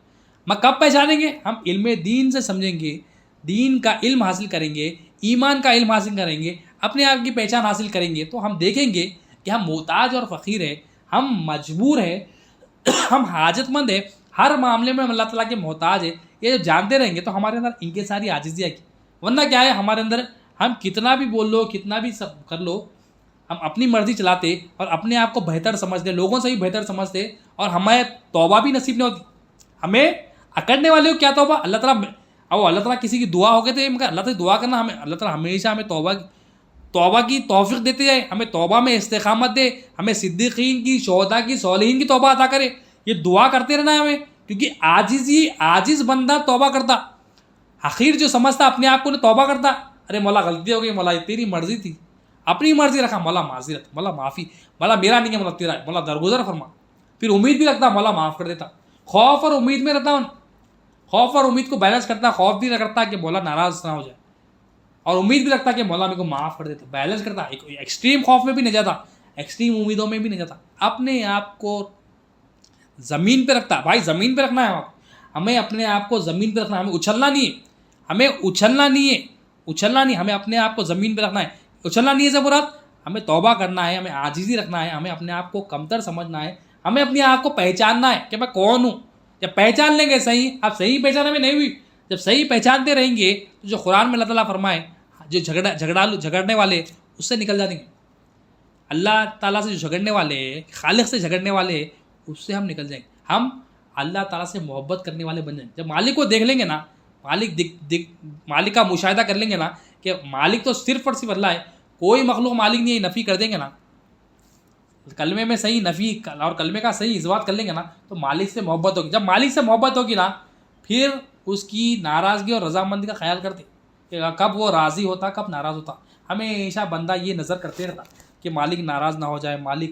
میں کب پہچانیں گے؟ ہم علم دین سے سمجھیں گے, دین کا علم حاصل کریں گے, ایمان کا علم حاصل کریں گے, اپنے آپ کی پہچان حاصل کریں گے, تو ہم دیکھیں گے کہ ہم محتاج اور فقیر ہیں, ہم مجبور ہیں, ہم حاجت مند ہیں, ہر معاملے میں ہم اللہ تعالیٰ کے محتاج ہیں. یہ جو جانتے رہیں گے تو ہمارے اندر ان کے ساری عاجزی آئے گی. ورنہ کیا ہے ہمارے اندر, ہم کتنا بھی بول لو, کتنا بھی سب کر لو, ہم اپنی مرضی چلاتے اور اپنے آپ کو بہتر سمجھتے, لوگوں سے بھی بہتر سمجھتے, اور ہمیں توبہ بھی نصیب نہیں ہوتی. ہمیں اکڑنے والے کو کیا توبہ؟ اللہ تعالیٰ, اور اللہ تعالیٰ کسی کی دعا ہو گئے تھے, مگر اللہ تعالیٰ دعا کرنا, ہمیں اللہ تعالیٰ ہمیشہ ہمیں توبہ کی توفیق دیتے جائے, ہمیں توبہ میں استقامت دے, ہمیں صدیقین کی, شہداء کی, صالحین کی توبہ عطا کرے. یہ دعا کرتے رہنا ہے ہمیں, کیونکہ عاجز بندہ توبہ کرتا, حقیر جو سمجھتا اپنے آپ کو توبہ کرتا, ارے مولا غلطی ہو گئی, مولا تیری مرضی تھی, اپنی مرضی رکھا, مولا معذرت, مولا معافی, مولا میرا نہیں ہے, مولا تیرا ہے, مولا درگزر فرما. پھر امید بھی رکھتا, مولا معاف کر دیتا. خوف اور امید میں رہتا ہوں, خوف اور امید کو بیلنس کرتا, خوف بھی رکھتا کہ مولا ناراض نہ ہو جائے, اور امید بھی رکھتا کہ مولا میرے کو معاف کر دیتا. بیلنس کرتا, ایکسٹریم خوف میں بھی نہیں جاتا, ایکسٹریم امیدوں میں بھی نہیں جاتا, اپنے آپ کو زمین پہ رکھتا. بھائی زمین پہ رکھنا ہے, ہمیں اپنے آپ کو زمین پہ رکھنا, ہمیں اچھلنا نہیں ہے, ہمیں اچھلنا نہیں، ہمیں اپنے آپ کو زمین پہ رکھنا ہے. اچھلنا نہیں ہے سے مراد ہمیں توبہ کرنا ہے، ہمیں عاجزی رکھنا ہے، ہمیں اپنے آپ کو کمتر سمجھنا ہے، ہمیں اپنے آپ کو پہچاننا ہے کہ میں کون ہوں. جب پہچان لیں گے صحیح، اب صحیح پہچان ہمیں نہیں ہوئی، جب صحیح پہچانتے رہیں گے تو جو قرآن میں اللہ تعالیٰ فرمائے جو جھگڑنے والے اس سے نکل جاتے ہیں. اللہ تعالیٰ سے جو جھگڑنے والے ہیں، خالق سے جھگڑنے والے ہیں، اس سے ہم نکل جائیں گے. ہم اللہ تعالیٰ سے محبت کرنے والے بن جائیں گے. جب مالک کو دیکھ لیں گے نا، مالک کا مشاہدہ کر لیں گے نا کہ مالک تو صرف اور صرف اللہ ہے، کوئی مخلوق مالک نہیں ہے، نفی کر دیں گے نا، کلمے میں صحیح نفی اور کلمے کا صحیح اثبات کر لیں گے نا تو مالک سے محبت ہوگی. جب مالک سے محبت ہوگی نا پھر اس کی ناراضگی اور رضامندی کا خیال کرتے کہ کب وہ راضی ہوتا کب ناراض ہوتا. ہمیشہ بندہ یہ نظر کرتے رہتا کہ مالک ناراض نہ ہو جائے، مالک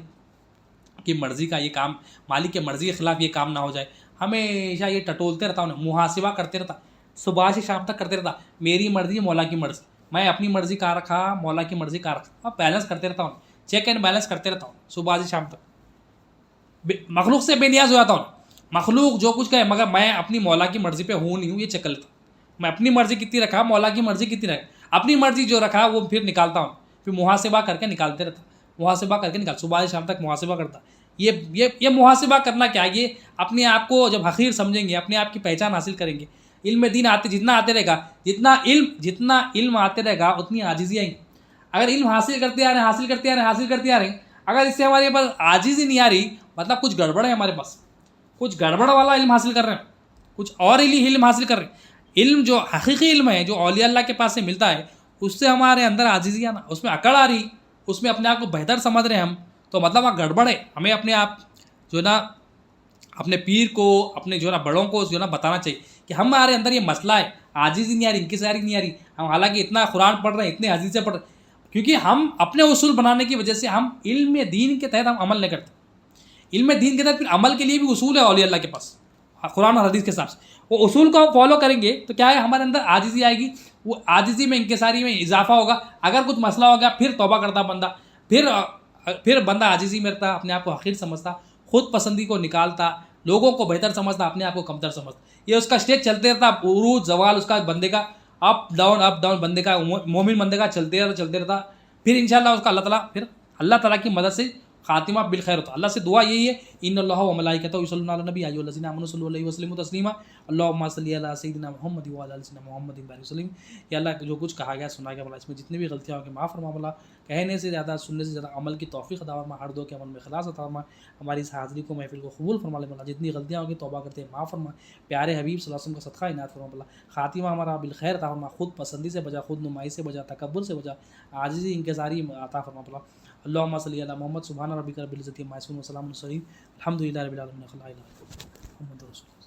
کی مرضی کا یہ کام، مالک کی مرضی کے خلاف یہ کام نہ ہو جائے. ہمیشہ یہ ٹٹولتے رہتا ہوں، محاسبہ کرتے رہتا، صبح سے شام تک کرتے رہتا، میری مرضی مولا کی مرضی، میں اپنی مرضی کا رکھا مولا کی مرضی کا رکھا. اب بیلنس کرتے رہتا ہوں، چیک اینڈ بیلنس کرتے رہتا ہوں صبح سے شام تک. مخلوق سے بے نیاز ہو جاتا ہوں، مخلوق جو کچھ کہے مگر میں اپنی مولا کی مرضی پہ ہوں نہیں ہوں، یہ چیک کر لیتا ہوں. میں اپنی مرضی کتنی رکھا، مولا کی مرضی کتنی رکھا، اپنی مرضی جو رکھا وہ پھر نکالتا ہوں، پھر محاسبہ کر کے نکالتے رہتا، محاسبہ کر کے صبح سے شام تک محاسبہ کرتا. یہ محاسبہ کرنا کیا ہے؟ یہ اپنے آپ کو جب حقیر سمجھیں گے، اپنے آپ کی پہچان حاصل کریں گے، علم دین جتنا آتے رہے گا، جتنا علم آتے رہے گا اتنی عاجزی آئیں گی. اگر علم حاصل کرتے آ رہے ہیں، اگر اس سے ہمارے پاس عاجزی نہیں آ رہی مطلب کچھ گڑبڑ ہے، ہمارے پاس کچھ گڑبڑ والا علم حاصل کر رہے ہیں، کچھ اور علم حاصل کر رہے ہیں. علم جو حقیقی علم ہے، جو اولیاء اللہ کے پاس سے ملتا ہے، اس سے ہمارے اندر عاجزی آنا، اس میں اکڑ آ رہی، اس میں اپنے آپ کو بہتر سمجھ رہے ہیں ہم، تو مطلب وہاں گڑبڑ ہے. ہمیں اپنے آپ جو نا اپنے پیر کو، اپنے جو نا بڑوں کو جو نا بتانا چاہیے کہ ہمارے اندر یہ مسئلہ ہے، عاجزی نہیں آ رہی، انکساری نہیں آ رہی. ہم حالانکہ اتنا قرآن پڑھ رہے ہیں، اتنے حدیث سے پڑھ رہے ہیں، کیونکہ ہم اپنے اصول بنانے کی وجہ سے ہم علم دین کے تحت ہم عمل نہیں کرتے. علم دین کے تحت پھر عمل کے لیے بھی اصول ہے اولیاء اللہ کے پاس، قرآن اور حدیث کے حساب سے. وہ اصول کو ہم فالو کریں گے تو کیا ہے، ہمارے اندر عاجزی آئے گی، وہ عاجزی میں انکساری میں اضافہ ہوگا. اگر کچھ مسئلہ ہو گیا پھر توبہ کرتا بندہ، پھر بندہ عاجزی میں رہتا، اپنے آپ کو حقیر سمجھتا، خود پسندی کو نکالتا، لوگوں کو بہتر سمجھتا، اپنے آپ کو کمتر سمجھتا. یہ اس کا اسٹیج چلتے رہتا، عروج زوال اس کا بندے کا، اپ ڈاؤن بندے کا، مومن بندے کا چلتے رہتا. پھر انشاءاللہ اس کا اللہ تعالیٰ کی مدد سے خاتمہ بالخیر ہوتا. اللہ سے دعا یہی ہے، ان اللہ و ملائکتہ یصلون علی النبی ایھا الذین آمنوا صلوا علیہ وسلموا تسلیما اللهم صل علی سیدنا محمد وعلی آل سیدنا محمد وبارک وسلم. یا اللہ جو کچھ کہا گیا سنا گیا مولا اس میں جتنی بھی غلطیاں ہوں گی معاف فرما مولا. کہنے سے زیادہ سننے سے زیادہ عمل کی توفیق عطا فرما، ہر دو کے عمل میں اخلاص عطا فرما. ہماری اس حاضری کو محفل کو قبول فرما لے مولا. جتنی غلطیاں ہوں گی توبہ کرتے ہیں معاف فرما. پیارے حبیب صلی اللہ علیہ وسلم کا صدقہ عنایت فرما مولا. خاتمہ ہمارا بالخیر عطا فرما، خود پسندی سے بجا، خود نمائی سے بجا، تکبر سے بجا، عاجزی انکساری عطا فرما مولا. اللهم صل علی محمد سبحان ربک رب العزة عما یصفون وسلام علی المرسلین الحمد للہ رب العالمین. محمد رسول